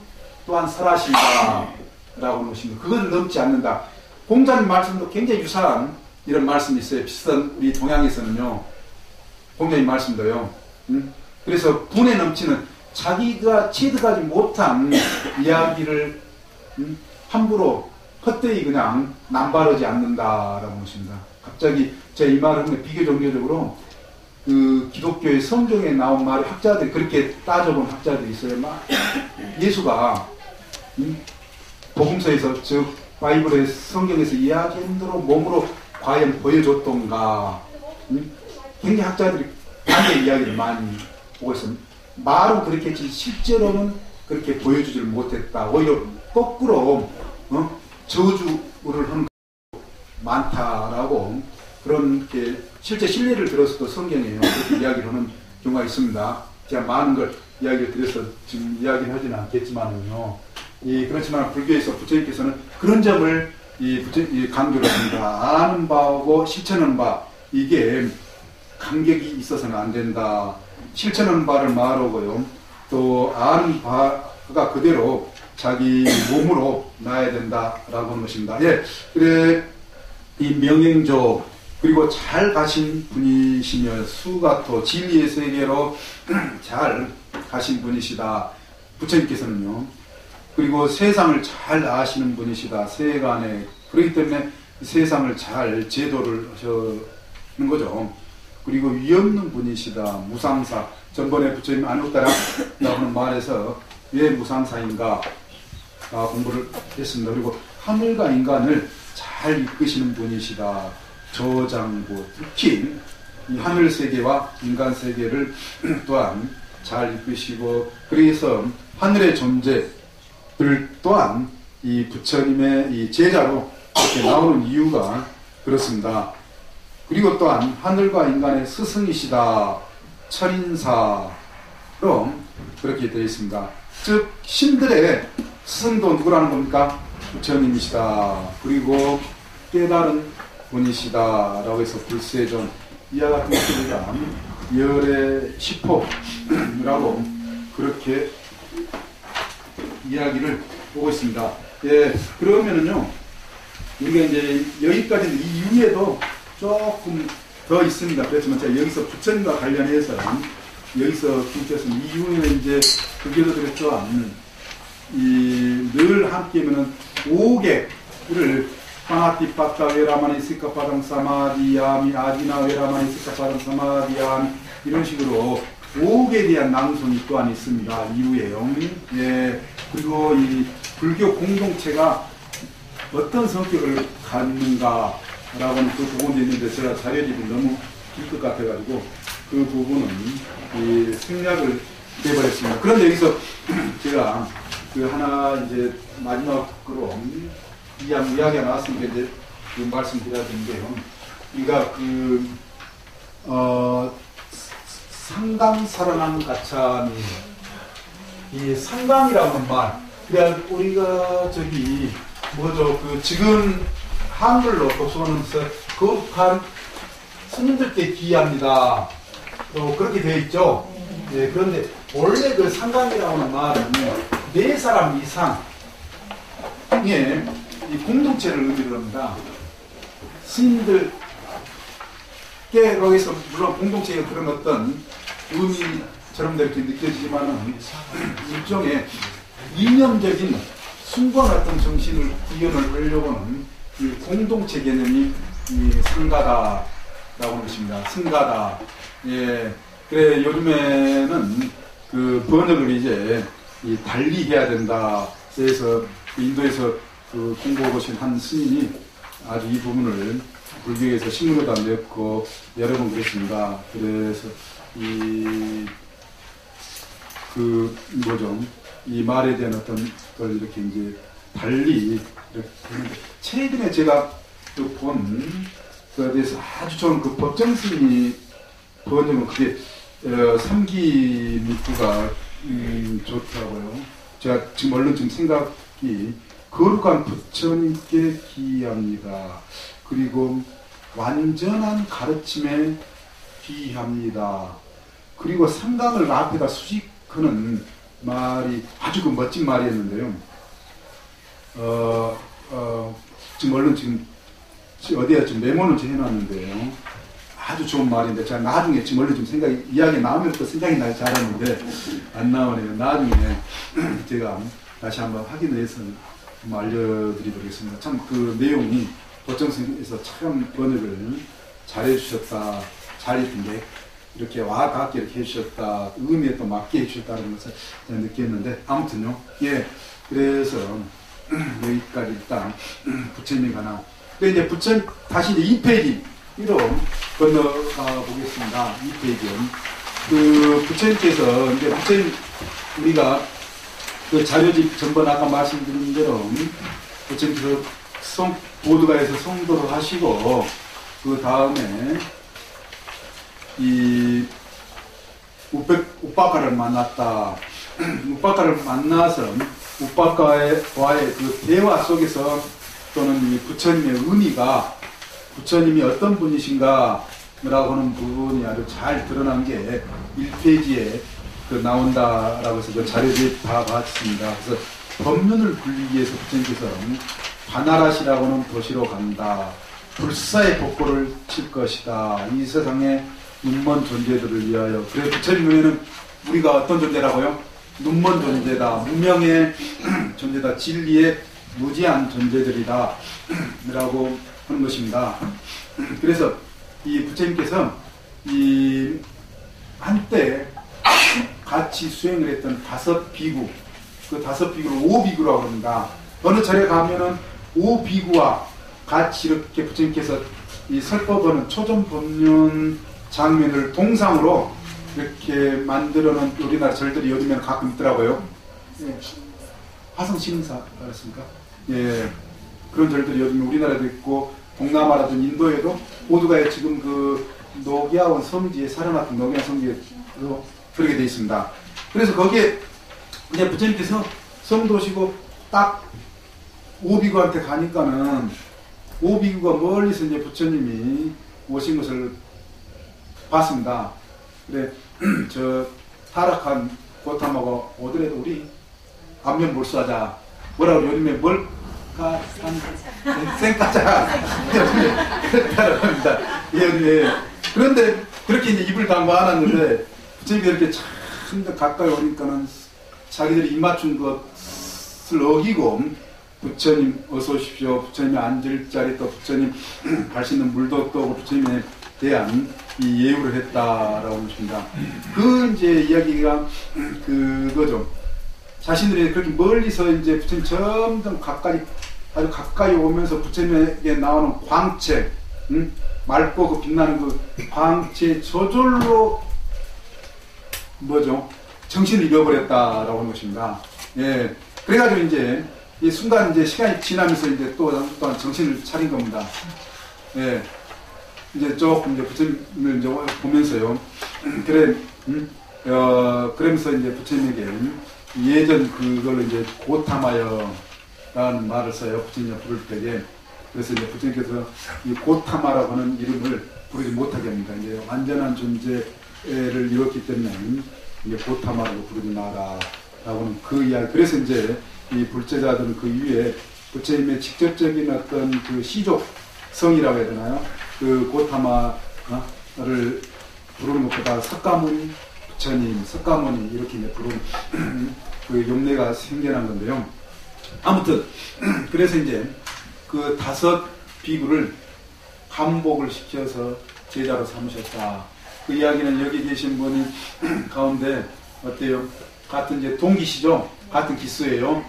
또한 설하신다 라고 놓으십니다. 그건 넘지 않는다. 공자님 말씀도 굉장히 유사한 이런 말씀이 있어요. 비슷한 우리 동양에서는요. 공자님 말씀도요. 그래서 분에 넘치는 자기가 체득하지 못한 이야기를 함부로 헛되이 그냥 남바르지 않는다라고 하십니다. 갑자기 제가 이 말을 하면 비교종교적으로 그 기독교의 성경에 나온 말을 학자들이 그렇게 따져본 학자들이 있어요. 막 예수가 복음서에서 즉 바이블의 성경에서 이야기한 대로 몸으로 과연 보여줬던가 굉장히 학자들이 반대 이야기를 많이 보고 있습니다. 말은 그렇게 했지 실제로는 그렇게 보여주지를 못했다. 오히려 거꾸로 저주를 하는 많다라고 그런 게 실제 신뢰를 들어서도 성경에요. 그렇게 이야기를 하는 경우가 있습니다. 제가 많은 걸 이야기를 드려서 지금 이야기는 하지는 않겠지만은요. 그렇지만 불교에서 부처님께서는 그런 점을 강조를 합니다. 아는 바하고 실천하는 바 이게 간격이 있어서는 안 된다. 실천하는 바를 말하고요. 또 아는 바가 그대로 자기 몸으로 나야 된다라고 하는 것입니다. 예, 그래 이 명행조 그리고 잘 가신 분이시며 수가토 진리의 세계로 잘 가신 분이시다. 부처님께서는요. 그리고 세상을 잘 아시는 분이시다. 세간에 그렇기 때문에 세상을 잘 제도를 하시는 거죠. 그리고 위없는 분이시다. 무상사. 전번에 부처님 안웃다라고 하는 말에서 왜 무상사인가 공부를 했습니다. 그리고 하늘과 인간을 잘 이끄시는 분이시다. 저장부. 특히 이 하늘 세계와 인간 세계를 또한 잘 이끄시고 그래서 하늘의 존재들 또한 이 부처님의 이 제자로 이렇게 나오는 이유가 그렇습니다. 그리고 또한 하늘과 인간의 스승이시다. 철인사로 그렇게 되어 있습니다. 즉 신들의 스승도 누구라는 겁니까? 부처님이시다. 그리고 깨달은 분이시다 라고 해서 불세존 이와 같은 것들이가 열의 시포라고 그렇게 이야기를 보고 있습니다. 예, 그러면은요 우리가 이제 여기까지 이후에도 조금 더 있습니다. 그렇지만 제가 여기서 부처님과 관련해서 여기서 김께서는 이후에는 이제 불교도들의 또한 늘 함께면은 5개를 파나티 빠따 웨라마니 시카 파당 사마디야미 아디나 웨라마니 시카 파당 사마디야미 이런 식으로 5개에 대한 낭송이 또한 있습니다. 이후에요. 예. 그리고 이 불교 공동체가 어떤 성격을 갖는가라고는 그 부분도 있는데 제가 자료집이 너무 길 것 같아가지고 그 부분은 생략을 해버렸습니다. 그런데 여기서 제가 그 하나 이제 마지막으로 이야기가 나왔으니까 이제 그 말씀드려야 되는데요. 그러니까 상강사라남 가차미 이 상강이라는 말 그냥 우리가 저기 뭐죠 그 지금 한글로 독서하면서 거룩한 스님들께 기이합니다. 또 그렇게 되어 있죠. 예, 그런데 원래 그 상강이라고 하는 말은 4사람 이상의 이 공동체를 의미를 합니다. 스님들께 거기서 물론 공동체의 그런 어떤 의미처럼 이렇게 느껴지지만은 일종의 이념적인 숭고한 어떤 정신을 구현을 하려고는 이 공동체 개념이 상가다라고 하는 것입니다. 승가다. 예. 그래 요즘에는 그 번역을 이제 달리 해야 된다. 그래서 인도에서 그 공부하고 오신 한 스님이 아주 이 부분을 불교에서 신문에다 냈고 여러 번 그랬습니다. 그래서 이 말에 대한 어떤 걸 이렇게 이제 달리 이렇게 최근에 제가 본 그에 대해서 아주 좋은 그 법정 스님이 번역은 그게 3기 미투가 좋더라고요. 제가 지금 얼른 지금 생각이 거룩한 부처님께 기이합니다. 그리고 완전한 가르침에 기이합니다. 그리고 상강을 앞에다 수식하는 말이 아주 그 멋진 말이었는데요. 지금 얼른 지금 어디에 지금 메모는 해놨는데요. 아주 좋은 말인데 제가 나중에 지금 원래 좀 이야기 나오면 또 생각이 나지 잘하는데 안 나오네요. 나중에 제가 다시 한번 확인을 해서 알려드리도록 하겠습니다. 참 그 내용이 도청선에서 참 번역을 잘해주셨다. 잘했는데 이렇게 와 닿게 이렇게 해주셨다. 의미에 또 맞게 해주셨다는 것을 제가 느꼈는데 아무튼요. 예. 그래서 여기까지 일단 부처님에 관한 근데 이제 부처님 다시 이제 2페이지 로 건너가 보겠습니다. 2페이지는 그 부처님께서 이제 부처님 우리가 그 자료집 전번 아까 말씀드린 대로 부처님께서 보드가에서 성도를 하시고 그 다음에 이 우빠카를 만났다. 우빠카를 만나서 우빠카와의 그 대화 속에서 또는 이 부처님의 의미가 부처님이 어떤 분이신가 라고 하는 부분이 아주 잘 드러난 게 1페이지에 그 나온다라고 해서 그 자료를 다 봤습니다. 그래서 법륜을 굴리기 위해서 부처님께서 바나라시라고 하는 도시로 간다. 불사의 복고를 칠 것이다. 이 세상의 눈먼 존재들을 위하여. 그래 부처님 눈에는 우리가 어떤 존재라고요? 눈먼 존재다. 무명의 존재다. 진리의 무지한 존재들이다. 라고 하는 것입니다. 그래서 이 부처님께서 이 한때 같이 수행을 했던 5비구, 그 5비구를 5비구라고 합니다. 어느 절에 가면은 5비구와 같이 이렇게 부처님께서 이 설법하는 초전법륜 장면을 동상으로 이렇게 만들어 놓은 우리나라 절들이 요즘에는 가끔 있더라고요. 예. 화성신사 알았습니까? 예. 그런 절들이 요즘 우리나라에도 있고 동남아라든 인도에도 모두가 지금 그 노기아원 성지에 살아났던 노기아원 성지에 그렇게 되어 있습니다. 그래서 거기에 그냥 부처님께서 성도시고 딱 오비구한테 가니까는 오비구가 멀리서 이제 부처님이 오신 것을 봤습니다. 그래 저 타락한 고탐하고 오더라도 우리 안면 몰수하자. 뭐라고 요즘에 뭘 생가자 그렇다고 합니다. 예. 그런데 그렇게 이제 입을 담가 안았는데 부처님이 이렇게 참 가까이 오니까는 자기들이 입맞춘 것을 어기고 부처님 어서 오십시오. 부처님이 앉을 자리 또 부처님 갈 수 있는 물도 또 부처님에 대한 이 예우를 했다라고 하십니다. 그 이제 이야기가 그거죠. 자신들이 그렇게 멀리서 이제 부처님 점점 가까이 아주 가까이 오면서 부처님에게 나오는 광채, 맑고 그 빛나는 그 광채 저절로 뭐죠? 정신을 잃어버렸다라고 하는 것입니다. 예. 그래가지고 이제 이 순간 이제 시간이 지나면서 이제 또한 정신을 차린 겁니다. 예. 이제 조금 이제 부처님을 이제 보면서요. 그래, 그러면서 이제 부처님에게 예전 그걸로 이제 고타마여 라는 말을 써요. 부처님이 부를 때에. 그래서 이제 부처님께서 이 고타마라고 하는 이름을 부르지 못하게 합니다. 이제 완전한 존재를 이뤘기 때문에 이제 고타마라고 부르지 마라. 라고 하는 그 이야기. 그래서 이제 이 불제자들은 그 위에 부처님의 직접적인 어떤 그 시족성이라고 해야 되나요? 그 고타마를 부르는 것보다 석가모니, 부처님, 석가모니 이렇게 이제 부르는 그 용례가 생겨난 건데요. 아무튼 그래서 이제 그 5 비구를 감복을 시켜서 제자로 삼으셨다. 그 이야기는 여기 계신 분이 가운데 어때요? 같은 이제 동기시죠? 같은 기수예요.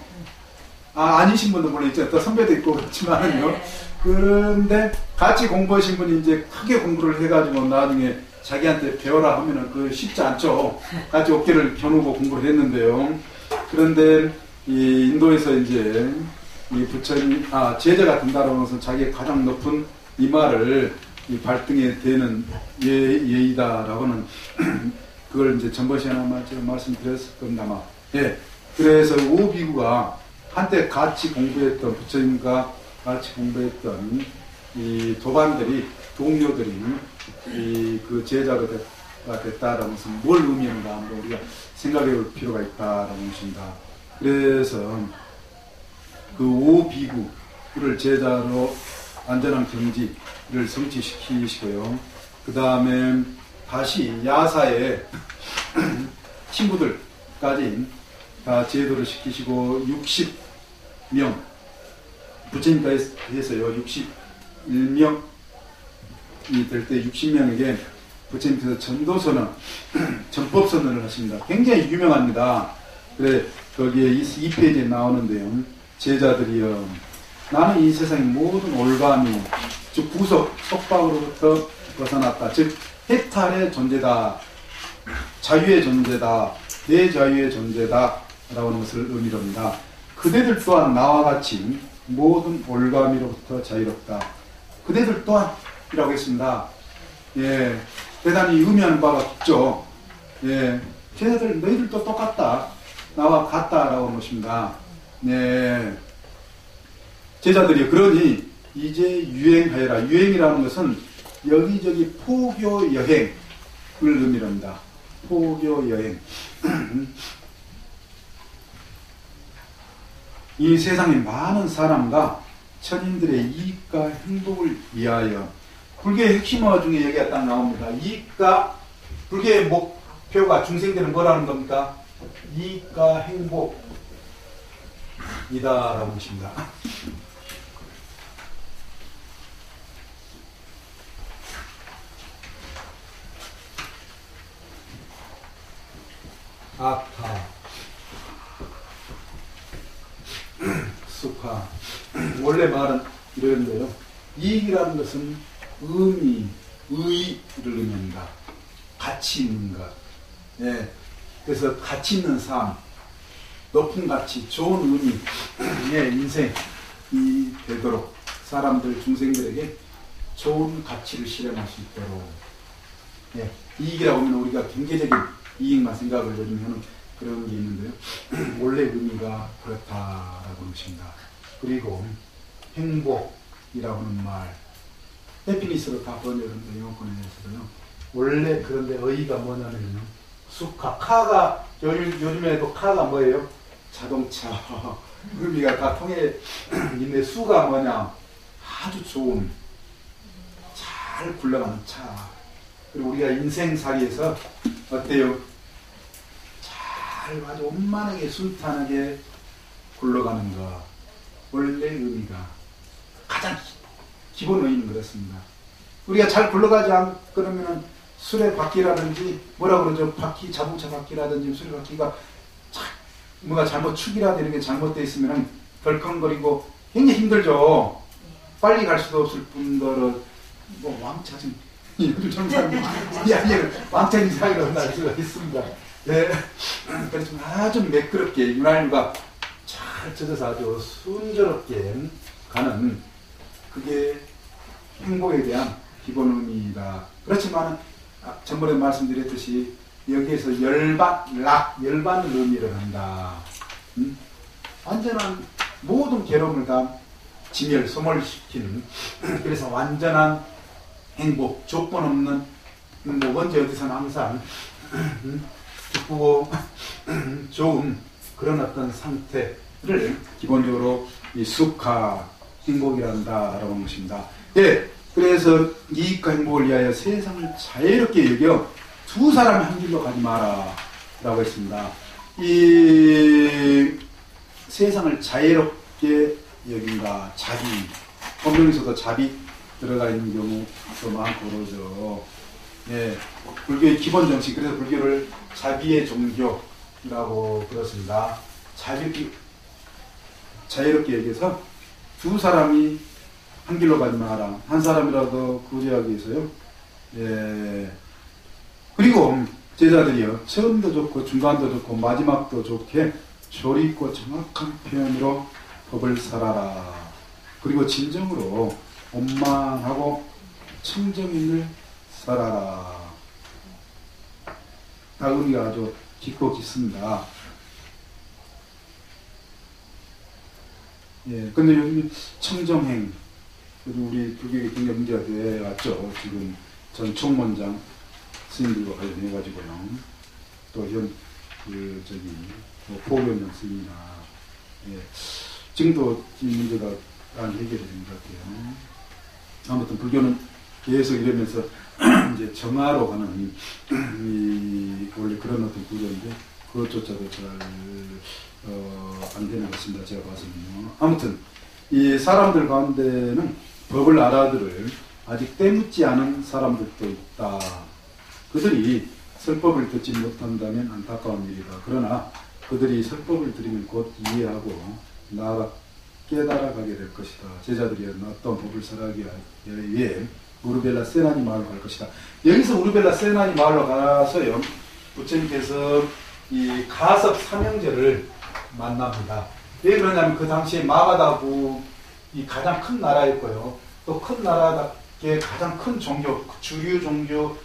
아니신 분도 물론 있죠. 또 선배도 있고 그렇지만요. 그런데 같이 공부하신 분이 이제 크게 공부를 해가지고 나중에 자기한테 배워라 하면은 그 쉽지 않죠. 같이 어깨를 겨누고 공부를 했는데요. 그런데 이 인도에서 이제 이 부처님, 제자가 된다라고 해서 자기의 가장 높은 이마를 이 발등에 대는 예의다라고는 그걸 이제 전번 시간에 제가 말씀드렸을 겁니다. 아마. 예. 그래서 5비구가 한때 같이 공부했던 부처님과 같이 공부했던 이 도반들이 동료들이 이 그 제자가 됐다라는 것은 뭘 의미하는가 한번 우리가 생각해 볼 필요가 있다라는 것입니다. 그래서 그 5비구를 제자로 안전한 경지를 성취시키시고요. 그 다음에 다시 야사의 친구들까지 다 제도를 시키시고 60명 부처님까지 해서요. 61명이 될 때 60명에게 부처님께서 전도선언, 전법선언을 하십니다. 굉장히 유명합니다. 그래 거기에 2페이지에 나오는데요. 제자들이여 나는 이 세상의 모든 올가미 즉 구속, 속박으로부터 벗어났다. 즉 해탈의 존재다. 자유의 존재다. 대자유의 존재다. 라고 하는 것을 의미로 합니다. 그대들 또한 나와 같이 모든 올가미로부터 자유롭다. 그대들 또한 이라고 했습니다. 예, 대단히 의미하는 바가 깊죠. 예, 제자들 너희들도 똑같다. 나와 같다라고 하는 것입니다. 네. 제자들이 그러니 이제 유행하여라. 유행이라는 것은 여기저기 포교 여행을 의미로 합니다. 포교 여행. 이 세상의 많은 사람과 천인들의 이익과 행복을 위하여 불교의 핵심어 중에 여기가 딱 나옵니다. 이익과 불교의 목표가 중생들은 뭐라는 겁니까? 이익과 행복이다라고 하십니다. 아타 수파 원래 말은 이런데요. 이익이라는 것은 의미, 의의를 의미합니다. 가치 있는 것. 예. 그래서 가치 있는 삶, 높은 가치, 좋은 의미의 인생이 되도록 사람들, 중생들에게 좋은 가치를 실현할 수 있도록. 예. 이익이라고 하면 우리가 경제적인 이익만 생각을 요즘 하는 그런 게 있는데요. 원래 의미가 그렇다라고 하는 것입니다. 그리고 행복이라고 하는 말, 해피니스로 다 번역하는데 영어권에서도요. 원래 그런데 의의가 뭐냐면요. 수카, 카가 요즘에도 카가 뭐예요? 자동차. 의미가 다 통해 있는데 수가 뭐냐? 아주 좋은 잘 굴러가는 차. 그리고 우리가 인생살이에서 어때요? 잘 아주 원만하게 순탄하게 굴러가는가. 원래 의미가 가장 기본 의미는 그렇습니다. 우리가 잘 굴러가지 않으면 수레 바퀴라든지 뭐라 그러죠? 바퀴, 자동차 바퀴라든지 수레 바퀴가 뭔가 잘못 축이라든지 이런 게 잘못되어 있으면 덜컹거리고 굉장히 힘들죠. 빨리 갈 수도 없을 뿐더러 뭐 왕차증 이런 정상 이야기를 왕차증 사이로 날 수가 있습니다. 네. 그래서 아주 매끄럽게 윤활유가 잘 젖어서 아주 순조롭게 가는 그게 행복에 대한 기본 의미이다. 그렇지만 전번에 말씀드렸듯이 여기에서 열반을 의미를 한다. 완전한 모든 괴로움을 다 소멸시키는 그래서 완전한 행복, 조건 없는 뭐 언제 어디서나 항상 기쁘고 좋은 그런 어떤 상태를 기본적으로 이 수카 행복이란다라고 하는 것입니다. 예, 그래서 이익과 행복을 위하여 세상을 자유롭게 여겨 두 사람이 한 길로 가지 마라 라고 했습니다. 이 세상을 자유롭게 여긴다. 자비. 법령에서도 자비 들어가 있는 경우도 많고 그러죠. 예, 불교의 기본 정신, 그래서 불교를 자비의 종교라고 그렇습니다. 자유롭게 여겨서 두 사람이 한 길로 가지 마라. 한 사람이라도 구제하기 위해서요. 예. 그리고 제자들이요. 처음도 좋고 중간도 좋고 마지막도 좋게 조리 있고 정확한 표현으로 법을 살아라. 그리고 진정으로 원망하고 청정인을 살아라. 다 우리가 아주 깊고 깊습니다. 예, 근데 요즘 청정행, 우리 불교에 굉장히 문제가 돼 왔죠. 지금 전 총무원장 스님들과 관련해가지고요. 또 포교원장 스님이나, 예, 지금도 이 문제가 안 해결이 된 것 같아요. 아무튼 불교는 계속 이러면서 이제 정화로 가는 원래 그런 어떤 구조인데 그것조차도 잘 안 되는 것 같습니다. 제가 봐서는요. 아무튼 이 사람들 가운데는 법을 알아들을 아직 때묻지 않은 사람들도 있다. 그들이 설법을 듣지 못한다면 안타까운 일이다. 그러나 그들이 설법을 들으면 곧 이해하고 나아가 깨달아가게 될 것이다. 제자들이 어떤 법을 살아가기 위해 우르벨라 세나니 마을로 갈 것이다. 여기서 우르벨라 세나니 마을로 가서요, 부처님께서 이 가섭 삼형제를 만납니다. 왜 그러냐면 그 당시에 마가다국이 가장 큰 나라였고요. 또 큰 나라답게 가장 큰 종교, 주류 종교,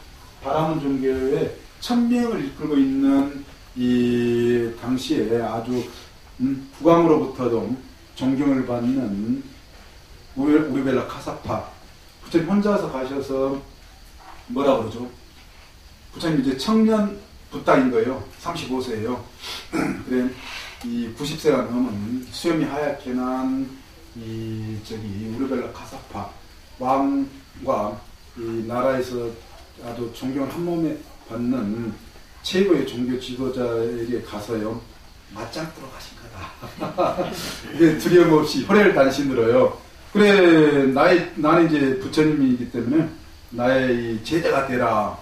바라문 종교의 1000명을 이끌고 있는 이 당시에 아주 국왕으로부터도 존경을 받는 우르벨라 카사파. 부처님 혼자서 가셔서 뭐라 그러죠? 부처님 이제 청년 부따인 거예요. 35세예요. 그래, 이 90세가 넘은 수염이 하얗게 난 우르벨라 카사파 왕과 이 나라에서 아주 존경을 한 몸에 받는 최고의 종교 지도자에게 가서요, 맞짱뜨러 가신 거다. 이게 두려움 없이 혈혈 단신들어요. 그래, 나는 이제 부처님이기 때문에 나의 이 제자가 되라.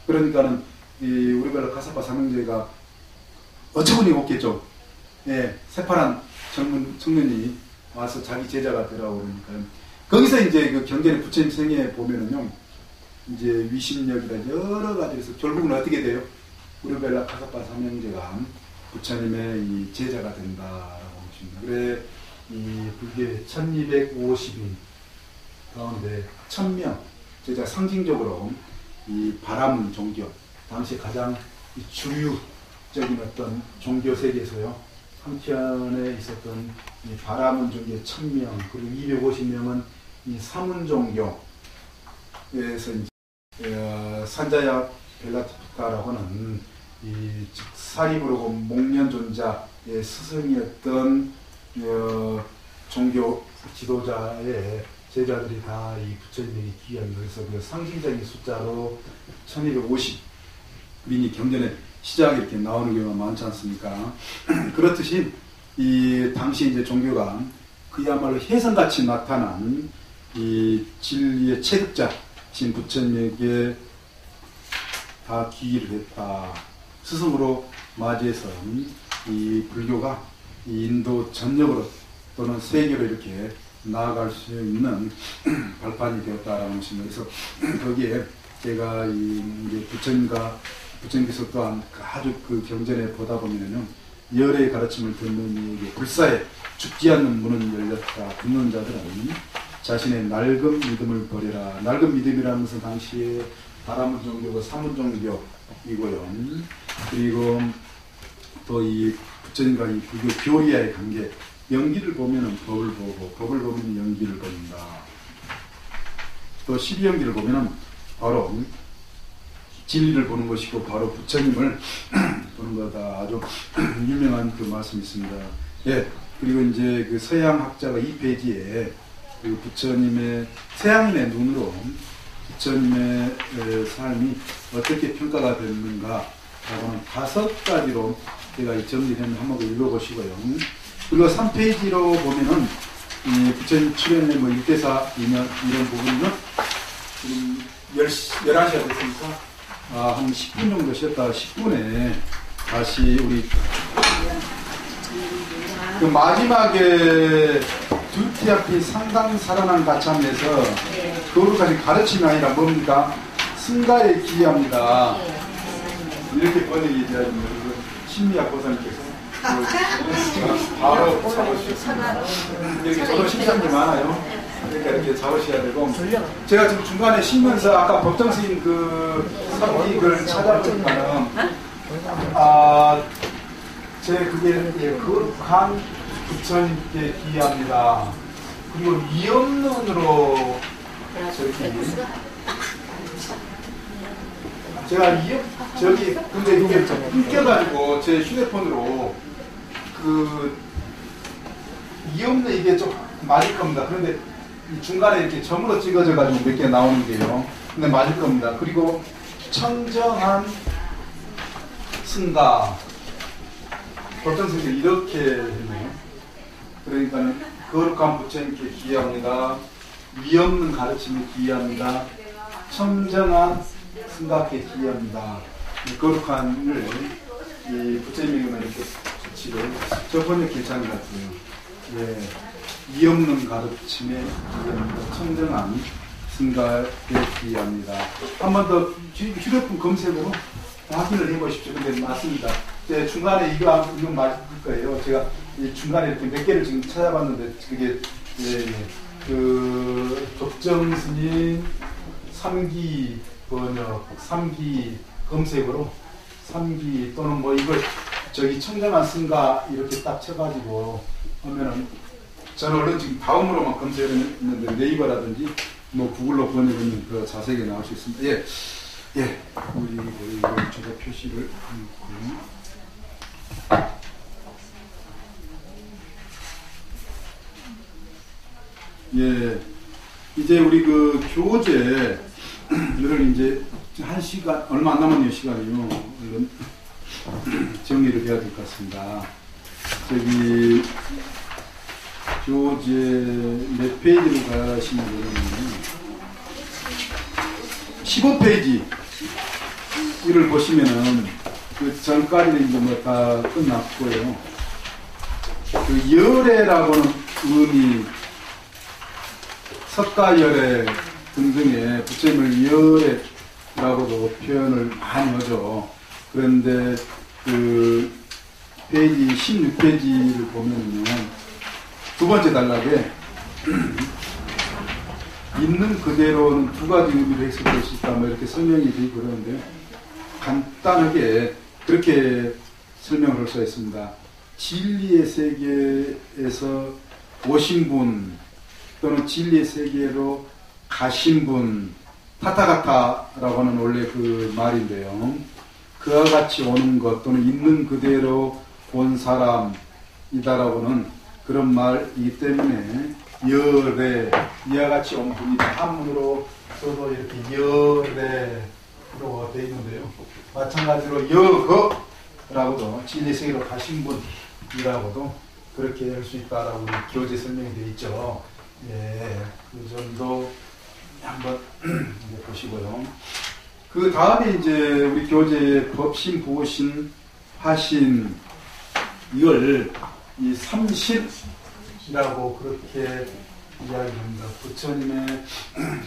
그러니까는 이 우르벨라 카사파 삼형제가 어처구니 없겠죠. 예, 새파란 청년이 와서 자기 제자가 되라고 그러니까요. 거기서 이제 그 경전의 부처님 생애에 보면은요, 이제 위심력이다 여러 가지에서 결국은 어떻게 돼요? 우르벨라 카사파 삼형제가 부처님의 이 제자가 된다라고 하십니다. 그래, 이 불교의 1250인 가운데 1000명 제자, 상징적으로 이 바라문 종교, 당시 가장 주류적인 어떤 종교 세계에서요, 한편에 있었던 이 바라문 종교 1000명, 그리고 250명은 이 사문 종교에서 이제 산자야 벨라티피카라고 하는 이 사리부르고 목련존자의 스승이었던 종교 지도자의 제자들이 다 이 부처님에게 귀한 그래서 그 상징적인 숫자로 1250민이 경전에 시작에 이렇게 나오는 경우가 많지 않습니까? 그렇듯이 이 당시 이제 종교가 그야말로 혜성같이 나타난 이 진리의 체득자신 부처님에게 다 귀의를 했다. 스승으로 맞이해서 이 불교가 이 인도 전역으로 또는 세계로 이렇게 나아갈 수 있는 발판이 되었다라는 것입니다. 그래서 거기에 제가 이 부처님께서 또한 아주 그 경전에 보다 보면요, 열의 가르침을 듣는 이에게 불사에 죽지 않는 문은 열렸다. 듣는 자들은 자신의 낡은 믿음을 버려라. 낡은 믿음이라는 것은 당시에 바라문 종교고 사문 종교이고요. 그리고 또 이 부처님과 이 불교 교리와의 관계, 연기를 보면은 법을 보고, 법을 보면 연기를 본다. 또 12연기를 보면은 바로 진리를 보는 것이고, 바로 부처님을 보는 거다. 아주 유명한 그 말씀이 있습니다. 예. 그리고 이제 그 서양 학자가 2페이지에 그 부처님의, 서양인의 눈으로 부처님의 삶이 어떻게 평가가 됐는가 라고는 5가지로 제가 이 정리를 했는데 한번 읽어보시고요. 그리고 3페이지로 보면은 이 부처님 출연의 뭐 6대사 이런 부분은 지금 11시가 됐으니까 한 10분 정도 쉬었다가 10분에 다시 우리 그 마지막에 두티아피 상당 살아난 가참에서 그거까지 가르침이 아니라 뭡니까? 승가에 기여합니다. 이렇게 번역이 되어 있는 심리학 보사님께서 바로 잡으시고 이렇게 저도 심사님이 많아요. 그러니까 이렇게 잡으셔야 되고, 제가 지금 중간에 쉬면서 아까 법정스님 그 선익을 찾아보니까는 제 그게 거룩한 부처님께 기여합니다. 그리고 이없는으로 저기 제가 저기 근데 이게 끊겨가지고 제 휴대폰으로 그 이없는 이게 좀 맞을 겁니다. 그런데 중간에 이렇게 점으로 찍어져가지고 몇 개 나오는 게요. 근데 맞을 겁니다. 그리고 청정한 승가 보통 선생님이 이렇게 했네요. 그러니까 거룩한 부처님께 기여합니다. 위없는 가르침에 기여합니다. 청정한 승가께 기여합니다. 거룩한을 이 부처님에게만 이렇게 붙이고 저 번역 괜찮은 것 같아요. 예, 위없는 가르침에 기여합니다. 청정한 승가께 기여합니다. 한 번 더 휴대폰 검색으로 확인을 해보십시오. 근데 맞습니다. 중간에 이거 맞을 거예요. 제가 중간에 이렇게 몇 개를 지금 찾아봤는데 그게 그 독정 스님 3기 번역 3기 검색으로 3기 또는 뭐 이걸 저기 청정한 승가 이렇게 딱 쳐가지고 하면은 저는 얼른 지금 다음으로만 검색을 했는데 네이버라든지 뭐 구글로 번역하면 더 자세하게 나올 수 있습니다. 예, 예, 우리 제가 표시를 예, 이제 우리 그 교재를 이제 1시간, 얼마 안 남았네요, 시간이요. 물론 정리를 해야 될 것 같습니다. 저기, 교재 몇 페이지로 가시면 15페이지. 이를 보시면은, 그 전까지는 이제 뭐 다 끝났고요. 그 열애라고는 의미, 석가열애 등등의 부처님을 열애라고도 표현을 많이 하죠. 그런데 그 페이지 16페이지를 보면요, 두 번째 단락에 있는 그대로는 두 가지 의미로 해석될 수 있다, 뭐 이렇게 설명이 되고 그러는데 간단하게 그렇게 설명을 할 수가 있습니다. 진리의 세계에서 오신 분 또는 진리의 세계로 가신 분, 타타가타라고 하는 원래 그 말인데요. 그와 같이 오는 것 또는 있는 그대로 본 사람이다라고는 그런 말이기 때문에 열애 이와 같이 옮깁니다. 한문으로 저도 이렇게 열애로 되어 있는데요. 마찬가지로 여거라고도 진리세계로 가신 분이라고도 그렇게 할 수 있다라고 교재 설명이 되어 있죠. 예, 그 정도 한번 보시고요. 그 다음에 이제 우리 교재에 법신, 보신, 하신 이걸 이 삼신이라고 그렇게 이야기합니다. 부처님의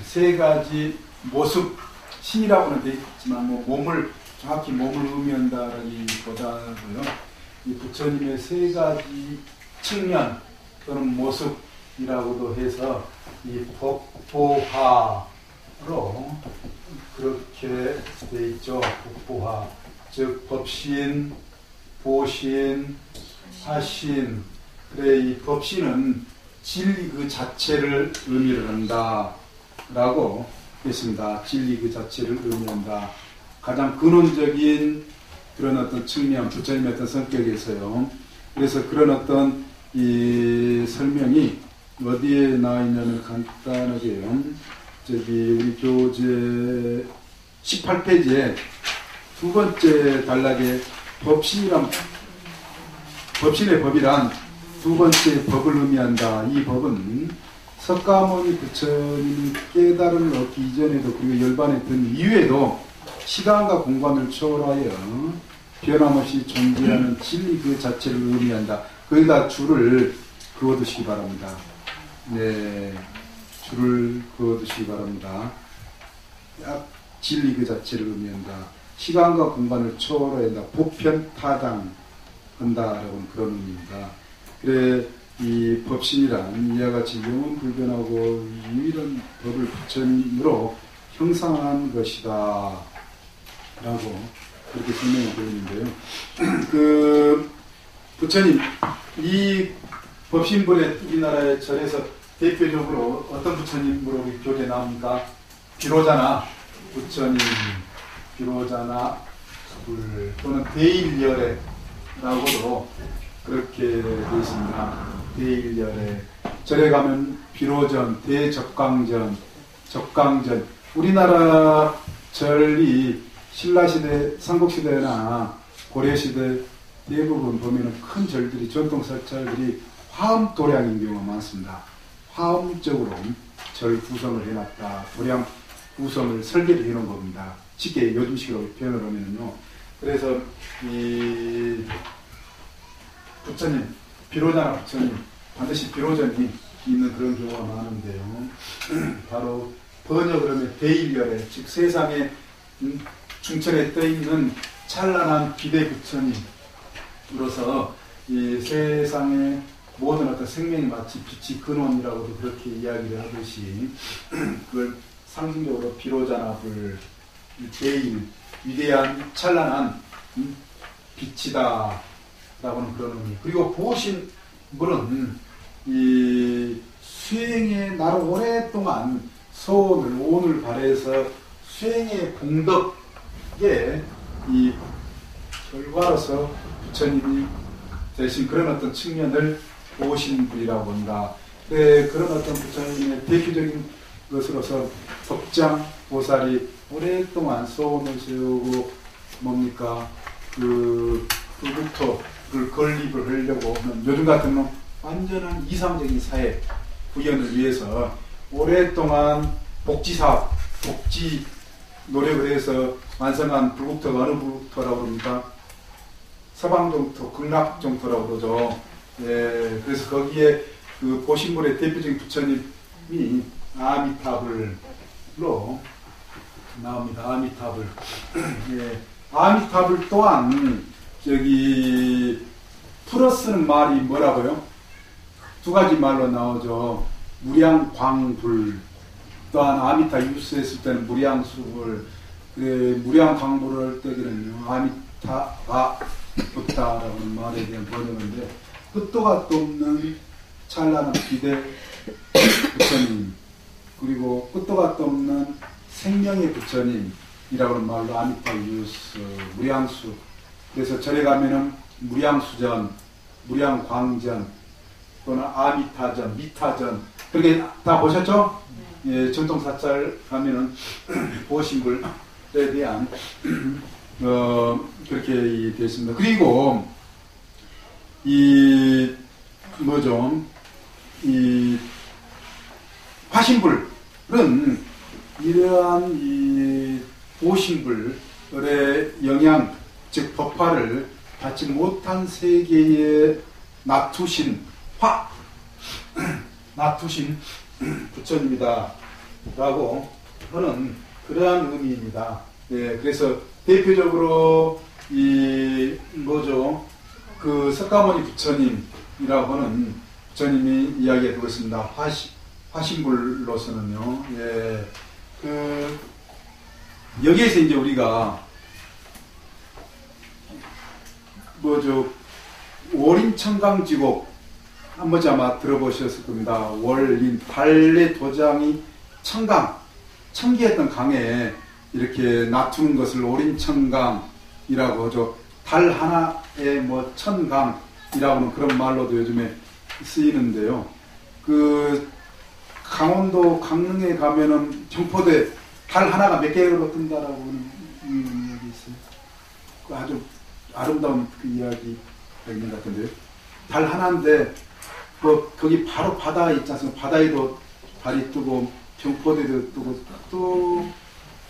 세 가지 모습, 신이라고는 되어 있지만 몸을 정확히 몸을 의미한다라기보다도요. 이 부처님의 세 가지 측면 또는 모습이라고도 해서 이 법보화로 그렇게 되어 있죠. 법보화, 즉 법신, 보신, 하신. 그래, 이 법신은 진리 그 자체를 의미를 한다라고 했습니다. 진리 그 자체를 의미한다. 가장 근원적인 그런 어떤 측면, 부처님의 어떤 성격에서요. 그래서 그런 어떤 이 설명이 어디에 나와 있냐면 간단하게요. 저기 우리 교재 18페이지에 두 번째 단락에 법신의 법이란 두 번째 법을 의미한다. 이 법은 석가모니 부처님이 깨달음을 얻기 이전에도 그리고 열반했던 이후에도 시간과 공간을 초월하여 변함없이 존재하는 진리 그 자체를 의미한다. 거기다 줄을 그어두시기 바랍니다. 네, 줄을 그어두시기 바랍니다. 진리 그 자체를 의미한다. 시간과 공간을 초월한다. 보편타당한다라고는 그런 의미입니다. 그래, 이 법신이란 이와 같이 영원불변하고 유일한 법을 부처님으로 형상한 것이다 라고 그렇게 설명이 되어 있는데요. 그 부처님, 이 법신불에 우리나라의 절에서 대표적으로 어떤 부처님으로 우리 교재 나옵니까? 비로자나 부처님, 비로자나 불 또는 대일열애라고도 그렇게 되어 있습니다. 대일열애. 절에 가면 비로전, 대적광전, 적광전. 우리나라 절이 신라시대, 삼국시대나 고려시대 대부분 보면 큰 절들이, 전통사찰들이 화엄 도량인 경우가 많습니다. 화엄적으로 절 구성을 해놨다. 도량 구성을 설계를 해놓은 겁니다. 쉽게 요즘식으로 표현을 하면요. 그래서 이 부처님, 비로자나 부처님, 반드시 비로전이 있는 그런 경우가 많은데요. 바로 번역을 하면 대일열애, 즉 세상에 중천에 떠있는 찬란한 비대 부처님으로서 이 세상의 모든 어떤 생명이 마치 빛이 근원이라고도 그렇게 이야기를 하듯이 그걸 상징적으로 비로자나 불, 대일, 위대한 찬란한 빛이다 라고는 그런 의미. 그리고 보신 분은 이 수행에 나를 오랫동안 소원을, 오온을 발해서 수행의 공덕에 이 결과로서 부처님이 대신 그런 어떤 측면을 보신 분이라고 한다. 네, 그런 어떤 부처님의 대표적인 것으로서 법장 보살이 오랫동안 소원을 세우고 뭡니까 그 불국토를 건립을 하려고 하는 요즘 같은 완전한 이상적인 사회 구현을 위해서 오랫동안 복지사업, 복지 노력을 해서 완성한 불국토가 어느 불국토라고 합니까? 서방정토, 극락정토라고 그러죠. 예, 그래서 거기에 그 보신물의 대표적인 부처님이 아미타불로 나옵니다. 아미타불. 예, 아미타불 또한 저기 풀어 쓰는 말이 뭐라고요? 두 가지 말로 나오죠. 무량광불. 또한 아미타 유스 했을 때는 무량수불. 무량광불을 할 때는 아미타가 없다라는 말에 대한 번역인데 끝도 갓도 없는 찬란한 비대 부처님 그리고 끝도 갓도 없는 생명의 부처님이라고 하는 말로 아미타 유스, 무량수. 그래서 절에 가면은 무량수전, 무량광전 또는 아미타전, 미타전 그렇게 다 보셨죠? 예, 전통사찰 가면은 보신불에 대한 그렇게 되어 있습니다. 그리고 이 뭐죠? 이 화신불은 이러한 이 보신불의 영향, 즉 법화를 받지 못한 세계에 놔두신 놔두신 부처님이다 라고 하는 그러한 의미입니다. 예, 그래서 대표적으로 이 뭐죠? 그 석가모니 부처님이라고 하는 부처님이 이야기해 두고 있습니다. 화신불로서는요. 예, 그 여기에서 이제 우리가 뭐죠? 월인청강지곡 한 번쯤 아마 들어보셨을 겁니다. 월인 달의 도장이 청기했던 강에 이렇게 놔두는 것을 월인청강이라고 하죠. 달 하나에 뭐 천강이라고 하는 그런 말로도 요즘에 쓰이는데요. 그 강원도 강릉에 가면은 경포대 달 하나가 몇 개로 뜬다라고 하는 이야기 있어요. 그 아주 아름다운 그 이야기가 있는 것 같은데요. 달 하나인데 뭐 거기 바로 바다 있지 않습니까? 바다에도 달이 뜨고 경포대도 뜨고 또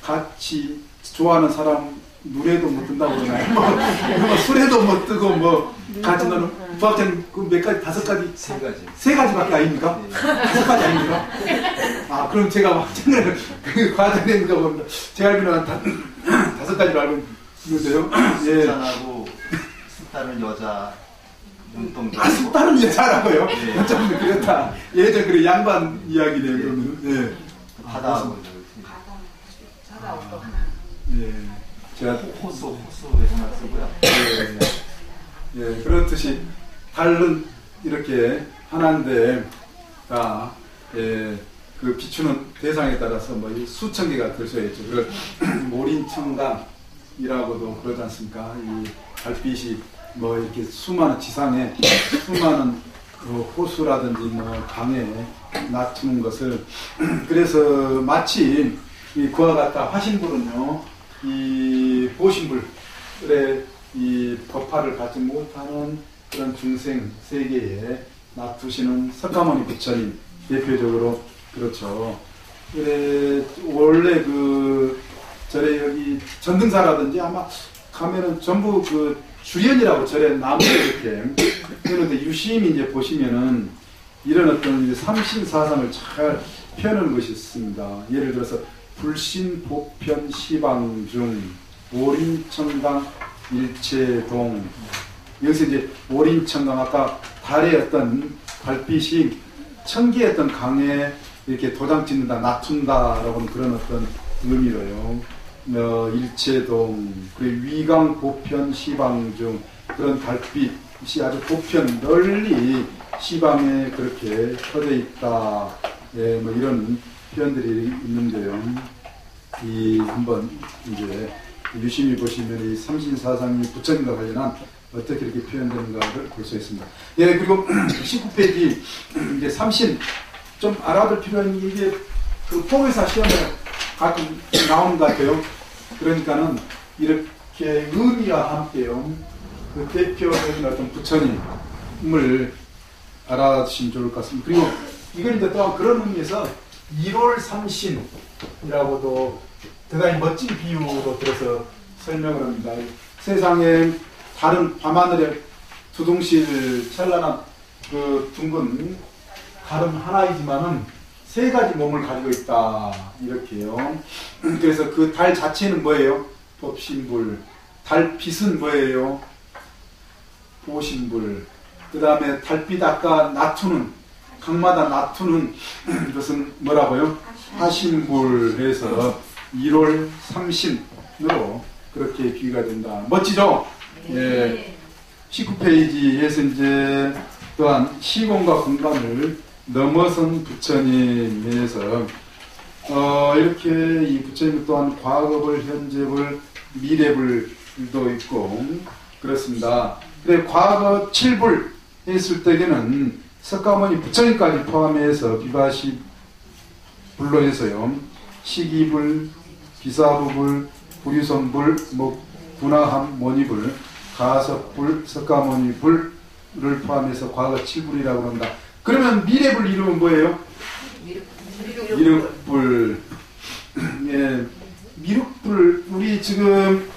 같이 좋아하는 사람 눈에도 못 뜬다고 그러나요? 뭐 술에도 못 뜨고 뭐 같이 너는 부학생 그 몇 가지 다섯 가지 세 가지밖에 아닙니까? 네. 다섯 가지 아닙니까? 아 그럼 제가 확정을 그 과장된가 봅니다. 제가 알기로는 다섯 가지로 알고 있는데요. 예. 숫자하고 숫자는 여자 눈동자. 아 숫자는 여자라고요? 네. 어쩌면 그렇다. 예전 그 양반 이야기네요. 그러면 예. 바다하고 예. 제가 호수에서만 쓰고요. 예, 그렇듯이 달은 이렇게 하나인데 다 예, 그 비추는 대상에 따라서 뭐 수천 개가 될 수 있죠. 그걸 몰인청강이라고도 그러지 않습니까? 이 달빛이 뭐 이렇게 수많은 지상에 수많은 그 호수라든지 뭐 강에 놔두는 것을 그래서 마치 이 그와 같다 화신불은요, 이 보신불의 이 법화를 갖지 못하는 그런 중생 세계에 놔두시는 석가모니 부처님 대표적으로 그렇죠. 그래 원래 그 절에 여기 전등사라든지 아마 가면은 전부 그 주련이라고 절에 나무에 이렇게 그런데 유심히 이제 보시면은 이런 어떤 삼신사상을 잘 표현하는 것이 있습니다. 예를 들어서 불신 보편 시방중 오림청강 일체동 여기서 이제 오림청강 아까 달의 어떤 달빛이 천기의 강에 이렇게 도장 찍는다 놔둔다라고 하는 그런 어떤 의미로요. 일체동 그리고 위강 보편 시방중 그런 달빛이 아주 보편 널리 시방에 그렇게 퍼져 있다. 예, 뭐 이런 표현들이 있는데요. 이 한번 이제 유심히 보시면 이 삼신사상이 부처님과 관련한 어떻게 이렇게 표현되는가를 볼 수 있습니다. 예, 그리고 19페이지 이제 삼신 좀 알아둘 필요한 이게 그 포교사 시험에 가끔 나오는 것 같아요. 그러니까는 이렇게 의미와 함께요. 그 대표적인 어떤 부처님을 알아두시면 좋을 것 같습니다. 그리고 이걸 이제 또한 그런 의미에서 1월 삼신이라고도 대단히 멋진 비유로 들어서 설명을 합니다. 세상에 다른 밤하늘에 두둥실 찬란한 그 둥근 다른 하나이지만은 세 가지 몸을 가지고 있다. 이렇게요. 그래서 그 달 자체는 뭐예요? 법신불. 달빛은 뭐예요? 보신불. 그 다음에 달빛 아까 놔두는 강마다 놔두는 것은 뭐라고요? 화신불에서 1월 삼신으로 그렇게 비유가 된다. 멋지죠? 예. 19페이지에서 이제 또한 시공과 공간을 넘어선 부처님에서 이렇게 이 부처님 또한 과거불, 현재불, 미래불도 있고 그렇습니다. 그래 과거 7불 했을 때에는 석가모니 부처님까지 포함해서 비바시 불로 해서요. 식이불, 비사부불, 불유선불, 분화함, 모니불, 가석불, 석가모니불을 포함해서 과거 7불이라고 한다. 그러면 미래불 이름은 뭐예요? 미륵불. 예, 미륵불. 우리 지금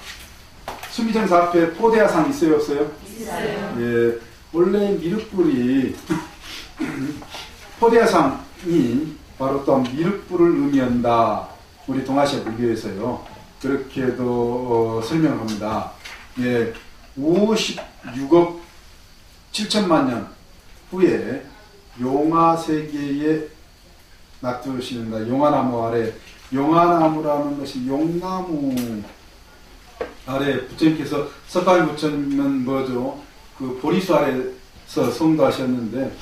수미정사 앞에 포대야상 있어요, 없어요? 있어요. 예, 원래 미륵불이 포대야상이 바로 또 미륵불을 의미한다. 우리 동아시아 불교에서요. 그렇게도 설명합니다. 예, 56억 7천만 년 후에 용화 세계에 놔두시는다. 용화나무 아래, 용화나무라는 것이 용나무 아래 부처님께서 석가모니 부처님은 뭐죠? 그 보리수 아래서 성도하셨는데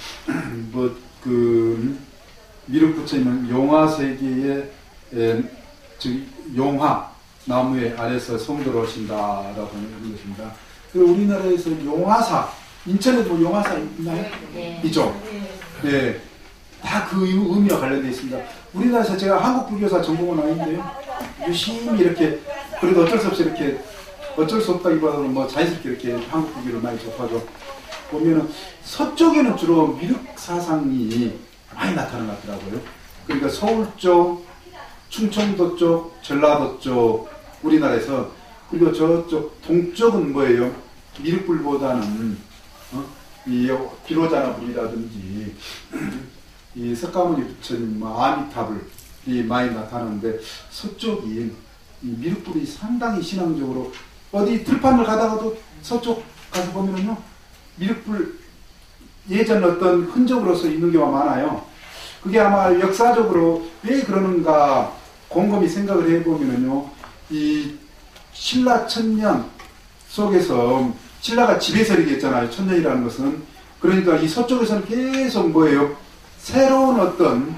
미륵 부처님은 용화 세계에 즉 용화 나무의 아래서 성도로 오신다라고 하는 것입니다. 그리고 우리나라에서 용화사, 인천에도 용화사 있나요? 네. 있죠? 네. 다 그 의미와 관련되어 있습니다. 우리나라에서 제가 한국불교사 전공은 아닌데요. 열심히 이렇게, 그래도 어쩔 수 없이 이렇게, 어쩔 수 없다기보다는 뭐 자연스럽게 이렇게 한국불교를 많이 접하죠. 보면은 서쪽에는 주로 미륵 사상이 많이 나타나는 것 같더라고요. 그러니까 서울 쪽, 충청도 쪽, 전라도 쪽, 우리나라에서. 그리고 저쪽 동쪽은 뭐예요? 미륵불보다는 이 비로자나불이라든지 이 석가모니 부처님, 아미타불이 많이 나타나는데 서쪽이 이 미륵불이 상당히 신앙적으로 어디 들판을 가다가도 서쪽 가서 보면은요 미륵불 예전 어떤 흔적으로서 있는 경우가 많아요. 그게 아마 역사적으로 왜 그러는가 곰곰이 생각을 해보면은요 이 신라 천년 속에서 신라가 지배세력이었잖아요. 천년이라는 것은. 그러니까 이 서쪽에서는 계속 뭐예요? 새로운 어떤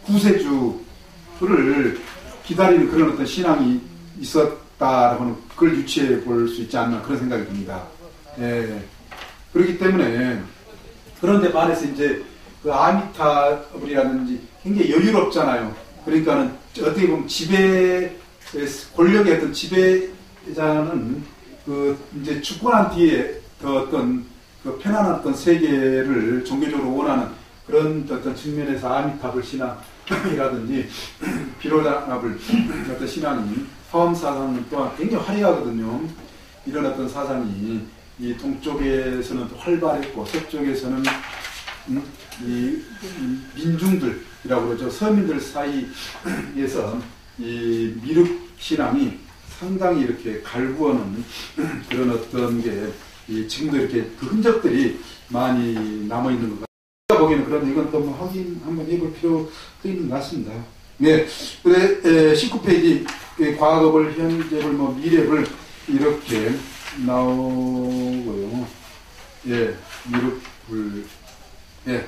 구세주를 기다리는 그런 어떤 신앙이 있었다라고는 그걸 유추해 볼 수 있지 않나 그런 생각이 듭니다. 예. 그렇기 때문에 그런데 반해서 이제 그 아미타불이라든지 굉장히 여유롭잖아요. 그러니까는 어떻게 보면 권력의 어떤 지배자는 그 이제 죽고 난 뒤에 더 어떤 그 편안한 어떤 세계를 종교적으로 원하는 그런 어떤 측면에서 아미타불 신앙이라든지 비로자나불 어떤 신앙이 화엄 사상은 또한 굉장히 화려하거든요. 이런 어떤 사상이 이 동쪽에서는 활발했고 서쪽에서는 이 민중들이라고 그러죠. 서민들 사이에서 이 미륵 신앙이 상당히 이렇게 갈구하는 그런 어떤 게 지금도 이렇게 그 흔적들이 많이 남아 있는 것 같아요. 제가 보기에는 그런데 이건 또 뭐 확인 한번 해볼 필요가 있는 것 같습니다. 네, 그래 19페이지 과거불, 현재불, 뭐 미래불 이렇게 나오고요. 예, 미륵불. 예,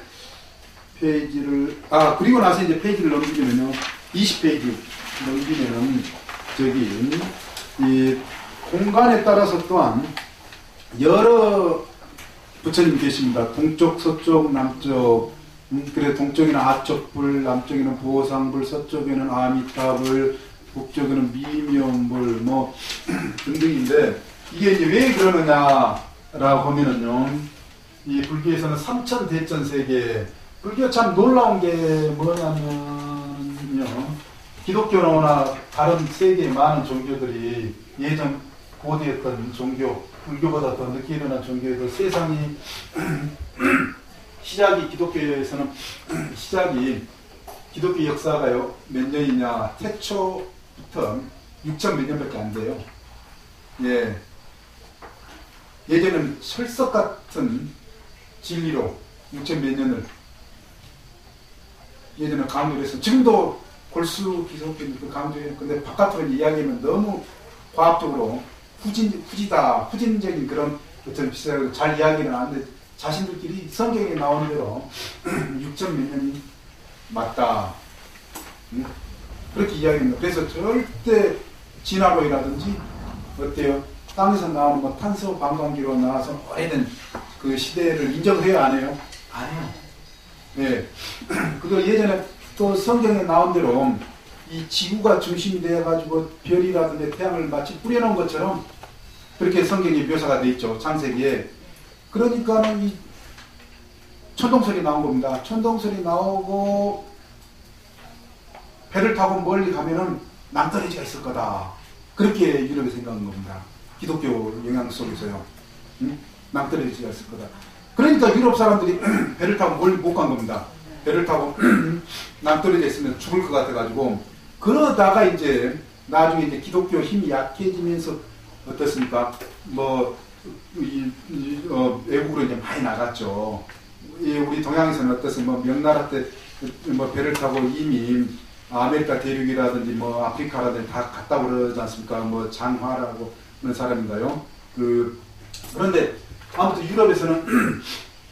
페이지를 그리고 나서 이제 페이지를 넘기면요, 20페이지 넘기면은 저기 이 공간에 따라서 또한 여러 부처님 계십니다. 동쪽, 서쪽, 남쪽. 그래 동쪽에는 아쪽불, 남쪽에는 보상불, 서쪽에는 아미타불, 북쪽에는 미명불, 뭐 등등인데 이게 이제 왜 그러느냐라고 하면은요, 이 불교에서는 삼천대천 세계, 불교 참 놀라운 게 뭐냐면요, 기독교나 다른 세계의 많은 종교들이 예전 고대였던 종교, 불교보다 더 늦게 일어난 종교에도 세상이 시작이 기독교에서는 시작이 기독교 역사가요 몇 년이냐, 태초부터 6천 몇 년밖에 안 돼요. 예, 예전에는 철석 같은 진리로 6천 몇 년을 예전에 강조를 했어요. 지금도 골수 기독교인들 그 강조해요. 근데 바깥으로 이야기하면 너무 과학적으로 후진적인 그런 것처럼 비슷하게 잘 이야기는 하는데 자신들끼리 성경에 나오는 대로 6천 몇 년이 맞다. 그렇게 이야기합니다. 그래서 절대 진화론이라든지 어때요? 땅에서 나오는 뭐 탄소 관광기로 나와서 오래된 그 시대를 인정해야 안 해요? 아니요. 예. 그리고 예전에 또 성경에 나온 대로 이 지구가 중심이 되어가지고 별이라든지 태양을 마치 뿌려놓은 것처럼 그렇게 성경에 묘사가 되어 있죠. 창세기에. 그러니까는 이 천동설이 나온 겁니다. 천동설이 나오고 배를 타고 멀리 가면은 남떨어지가 있을 거다. 그렇게 유럽이 생각한 겁니다. 기독교 영향 속에서요. 응? 남떨어지가 있을 거다. 그러니까 유럽 사람들이 배를 타고 멀리 못 간 겁니다. 배를 타고 남떨어져 있으면 죽을 것 같아가지고 그러다가 이제 나중에 이제 기독교 힘이 약해지면서 어떻습니까? 외국으로 이제 많이 나갔죠. 우리 동양에서는 어떻습니까? 명나라 때 배를 타고 이미 아메리카 대륙이라든지 아프리카라든지 다 갔다 그러지 않습니까? 장화라고 하는 사람인가요? 그런데 아무튼 유럽에서는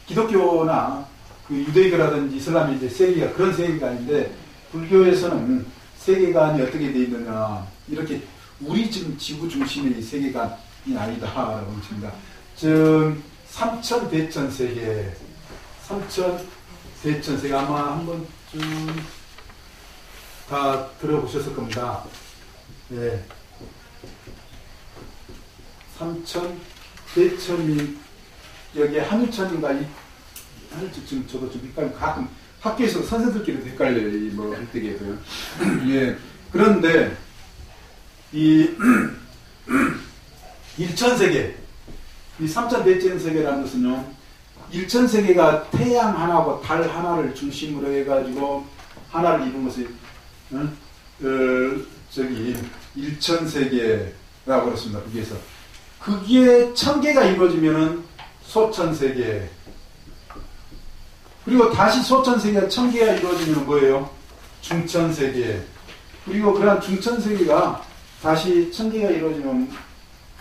기독교나 유대교라든지 이슬람이 이제 세계가 그런 세계가 아닌데 불교에서는 세계관이 어떻게 되어 있느냐 이렇게 우리 지금 지구 중심의 세계관이 아니다라고 합니다. 즉 삼천대천세계 아마 한 번쯤 다 들어보셨을 겁니다. 예. 삼천대천이 여기 한유천인가 지금 저도 좀 헷갈려. 가끔 학교에서 선생들끼리도 헷갈려요. 헷갈려요. 예. 그런데 이 일천세계, 이 삼천대천세계라는 것은요, 일천세계가 태양 하나하고 달 하나를 중심으로 해가지고 하나를 이룬 것이 일천세계라고 그렇습니다. 거기에서 그게 천개가 이루어지면은 소천세계. 그리고 다시 소천세계가 천개가 이루어지면 뭐예요? 중천세계. 그리고 그러한 중천세계가 다시 천개가 이루어지면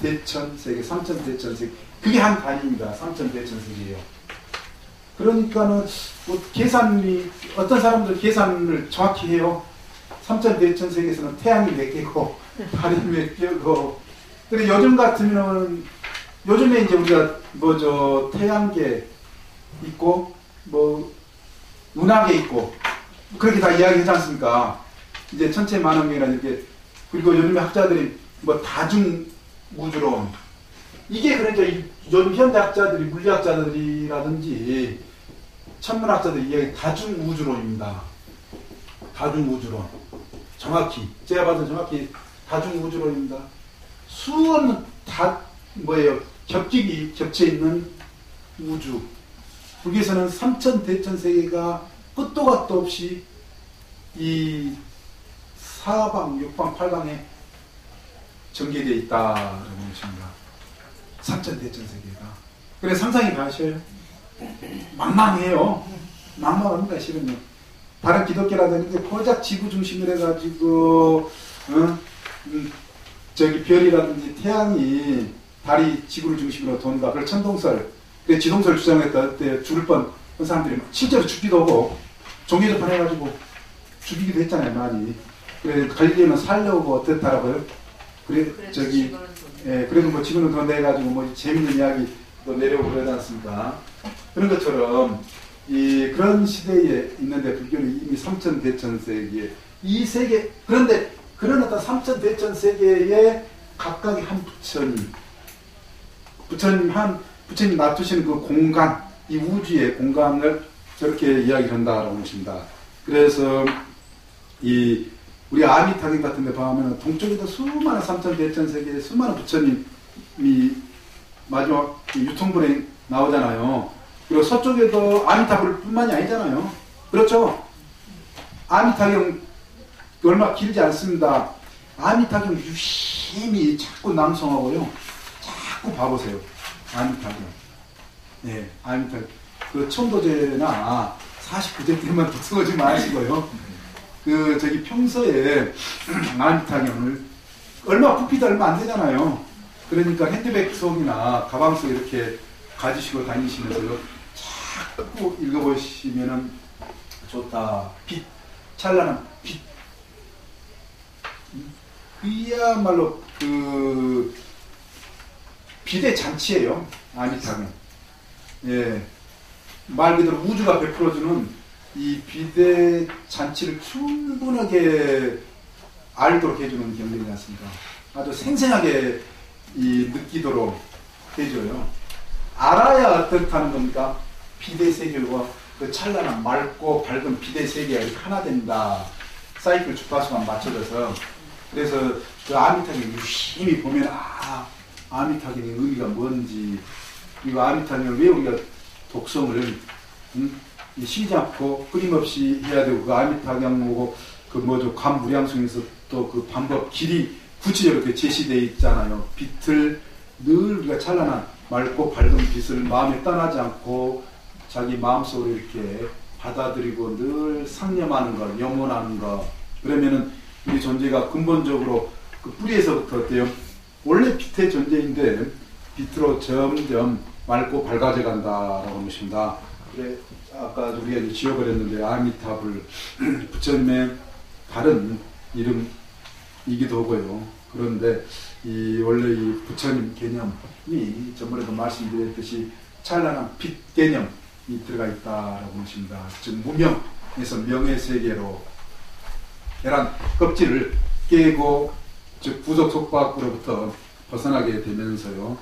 대천세계, 삼천대천세계. 그게 한 단위입니다. 삼천대천세계예요. 그러니까는 계산이 어떤 사람들 계산을 정확히 해요. 삼천대천세계에서는 태양이 몇 개고 달이 몇 개고. 근데 요즘 같으면 요즘에 이제 우리가 태양계 있고 운하계 있고 그렇게 다 이야기하지 않습니까? 이제 천체 만원계나 이렇게. 그리고 요즘에 학자들이 다중 우주론, 이게 그러니까 요즘 현대학자들이 물리학자들이라든지 천문학자들이 이야기 다중 우주론입니다. 다중 우주론. 정확히 제가 봐도 정확히 다중 우주론입니다. 수없는 겹쳐 있는 우주. 거기에서는 삼천대천세계가 끝도 갓도 없이 이 사방, 육방, 팔방에 전개되어 있다라고 보십니다. 삼천대천세계가. 그래서 상상이 가셔요. 망망해요. 망망합니다, 실은요. 다른 기독교라든지 고작 지구 중심으로 해가지고 별이라든지 태양이 달이 지구를 중심으로 돈다. 그걸 천동설, 지동설 주장했다 때 죽을 뻔한 사람들이 실제로 죽기도 하고 종교접판 해가지고 죽이기도 했잖아요, 많이. 그래 갈릴리는 살려고 어땠다라고요. 그래도 지구는 더 내가지고 재밌는 이야기 또 내려오고 그러지 않습니까? 그런 것처럼 그런 시대에 있는데 불교는 이미 삼천대천세계 이 세계. 그런데 그런 어떤 삼천대천세계에 각각의 한 부처님 놔두시는 그 공간, 이 우주의 공간을 저렇게 이야기를 한다라고 하십니다. 그래서 우리 아미타경 같은 데 보면 동쪽에도 수많은 삼천대천세계에 수많은 부처님이 마지막 유통분에 나오잖아요. 그리고 서쪽에도 아미타불 뿐만이 아니잖아요. 그렇죠? 아미타경 얼마 길지 않습니다. 아미타경 유심히 자꾸 낭송하고요. 자꾸 봐보세요. 아미타경. 네, 아미타경. 천도제나 49제 때만 독서하지 마시고요. 평소에 아미타경을 얼마 부피도 얼마 안 되잖아요. 그러니까 핸드백속이나 가방 속에 이렇게 가지시고 다니시면서 자꾸 읽어보시면은 좋다. 찬란한 빛. 그야말로 빛의 잔치예요. 아미타경. 예. 말 그대로 우주가 베풀어주는 이 비대 잔치를 충분하게 알도록 해주는 경전이지 않습니까? 아주 생생하게 느끼도록 해줘요. 알아야 어떻다는 겁니까? 비대 세계와 그 찬란한 맑고 밝은 비대 세계가 이렇게 하나 된다. 사이클 주파수만 맞춰져서. 그래서 그 아미타경 유심히 보면 아미타경의 의미가 뭔지, 그리고 아미타경을 왜 우리가 독성을 쉬지 않고 끊임없이 해야 되고, 그 아미타경 보고 그 관무량성에서 또 그 방법 길이 구체적으로 이렇게 제시되어 있잖아요. 빛을 늘 우리가 찬란한 맑고 밝은 빛을 마음에 떠나지 않고 자기 마음속으로 이렇게 받아들이고 늘 상념하는 것, 염원하는 것. 그러면은 우리 존재가 근본적으로 그 뿌리에서부터 어때요? 원래 빛의 존재인데 빛으로 점점 맑고 밝아져 간다라고 하는 것입니다. 그래, 아까 우리가 이제 지어버렸는데 아미타불 부처님의 다른 이름이기도 하고요. 그런데 원래 이 부처님 개념이 전번에도 말씀드렸듯이 찬란한 빛 개념이 들어가 있다라고 하는 것입니다. 즉 무명에서 명의 세계로 계란 껍질을 깨고 즉 부족 속박으로부터 벗어나게 되면서요.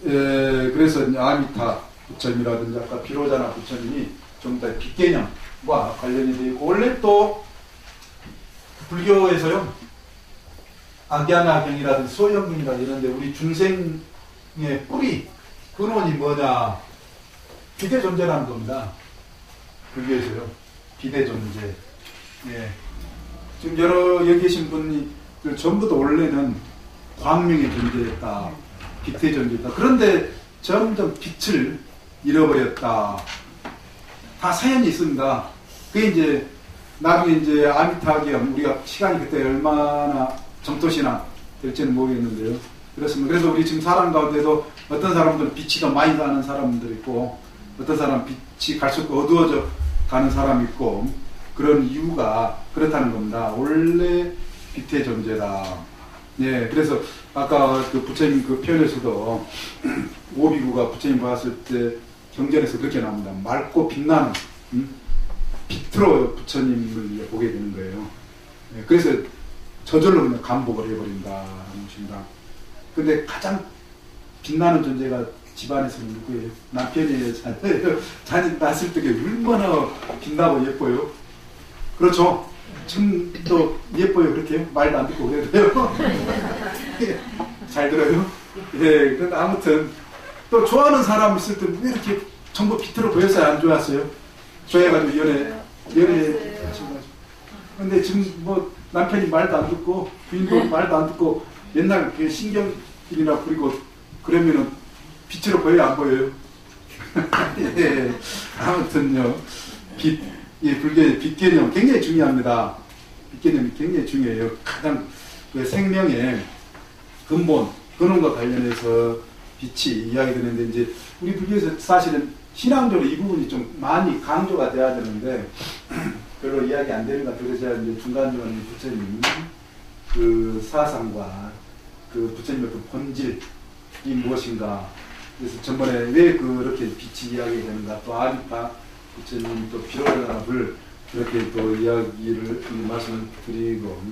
그래서 아미타 부처님이라든지 아까 비로자나 부처님이 좀 더 빛 개념과 관련이 되어 있고, 원래 또 불교에서요 악야나경이라든지 소영경이라든지 이런데 우리 중생의 뿌리 근원이 뭐냐, 비대 존재라는 겁니다. 불교에서요 비대 존재. 예. 지금 여기 계신 분들 전부 다 원래는 광명의 존재였다, 빛의 존재였다. 그런데 점점 빛을 잃어버렸다. 다 사연이 있습니다. 그게 이제 나중에 이제 아미타경, 우리가 시간이 그때 얼마나 정토시나 될지는 모르겠는데요. 그렇습니다. 그래서 우리 지금 사람 가운데도 어떤 사람들은 빛이 더 많이 가는 사람들 있고, 어떤 사람은 빛이 갈수록 어두워져 가는 사람이 있고, 그런 이유가 그렇다는 겁니다. 원래 빛의 존재다. 예, 그래서 아까 그 부처님 그 표현에서도 오비구가 부처님 봤을 때 경전에서 그렇게 나옵니다. 맑고 빛나는 빛으로 부처님을 보게 되는 거예요. 예, 그래서 저절로 그냥 감복을 해버린다는 것입니다. 근데 가장 빛나는 존재가 집안에서는 누구예요? 남편이에요? 자녀예요? 자녀 낳았을 때 얼마나 빛나고 예뻐요? 그렇죠? 지금도 예뻐요, 그렇게요? 말도 안 듣고 그래도요? 잘 들어요? 예, 근데 아무튼 또 좋아하는 사람 있을 때 왜 이렇게 전부 빛으로 보였어요? 안 좋았어요? 좋아해가지고 연애 근데 지금 뭐 남편이 말도 안 듣고 부인도 말도 안 듣고 옛날 그 신경질이나 부리고 그러면은 빛으로 보여요, 안 보여요? 예, 아무튼요, 불교의 빛 개념 굉장히 중요합니다. 빛 개념이 굉장히 중요해요. 가장 그 생명의 근원과 관련해서 빛이 이야기되는데, 이제 우리 불교에서 사실은 신앙적으로 이 부분이 좀 많이 강조가 돼야 되는데 별로 이야기 안 되는 것 같아요. 그래서 이제 중간중간 부처님 그 사상과 그 부처님의 그 본질이 무엇인가, 그래서 전번에 왜 그렇게 빛이 이야기되는가, 또 아리파 부처님 또 비로자나불 그렇게 또 이야기를 말씀을 드리고,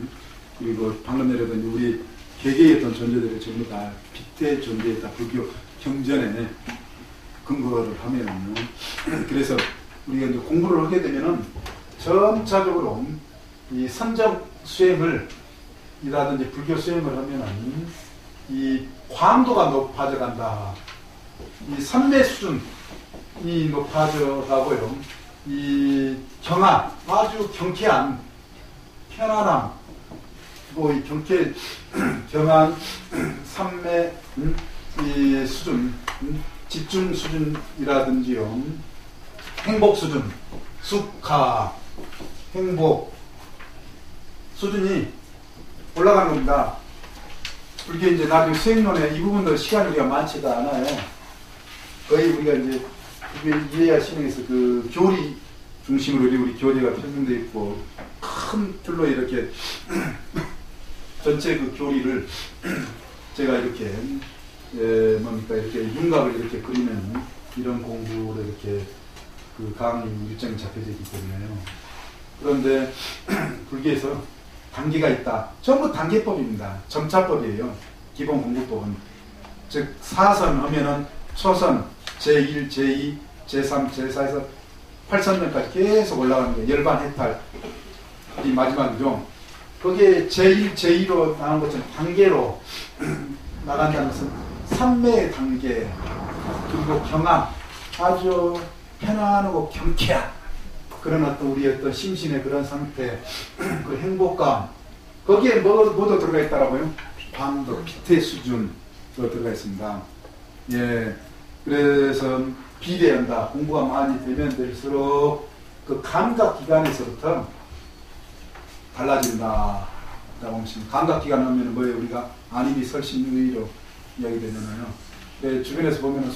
그리고 방금 내려던 우리 개개의 어떤 존재들이 전부 다 빛의 존재다, 불교 경전에 근거를 하면은, 그래서 우리가 이제 공부를 하게 되면은 점차적으로 이 선정 수행을 이라든지 불교 수행을 하면은 이 광도가 높아져 간다. 이 선매 수준이 높아져 가고요. 이 경안, 아주 경쾌한 편안함, 뭐 이 경안, 삼매, 이 수준, 집중 수준이라든지요, 행복 수준, 숙하, 행복 수준이 올라가는 겁니다. 이게 이제 나중에 수행론에 이 부분도 시간이 우리가 많지가 않아요. 거의 우리가 이제 이해야 신행에서 그 교리 중심으로 우리 교리가 편성되어 있고, 큰 줄로 이렇게 전체 그 교리를 제가 이렇게 뭡니까 이렇게 윤곽을 이렇게 그리는 이런 공부를 이렇게 그 강의 일정이 잡혀져 있기 때문에요. 그런데 불교에서 단계가 있다. 전부 단계법입니다. 점차법이에요. 기본 공부법은. 즉 사선 하면은 초선, 제1, 제2, 제3, 제4에서 8선면까지 계속 올라가는 거예요. 열반 해탈. 이 마지막이죠. 거기에 제1, 제2로 나간 것처럼 단계로 나간다는 것은 삼매의 단계, 그리고 경암, 아주 편안하고 경쾌한 그런 어떤 우리의 어떤 심신의 그런 상태, 그 행복감, 거기에 뭐도 들어가 있다라고요? 광도, 빛의 수준도 들어가 있습니다. 예, 그래서 비대한다. 공부가 많이 되면 될수록 그 감각 기관에서부터 달라진다. 라고 하십니다. 감각 기관 하면 뭐예요? 우리가 안입이 설심의로 이야기되잖아요. 네, 주변에서 보면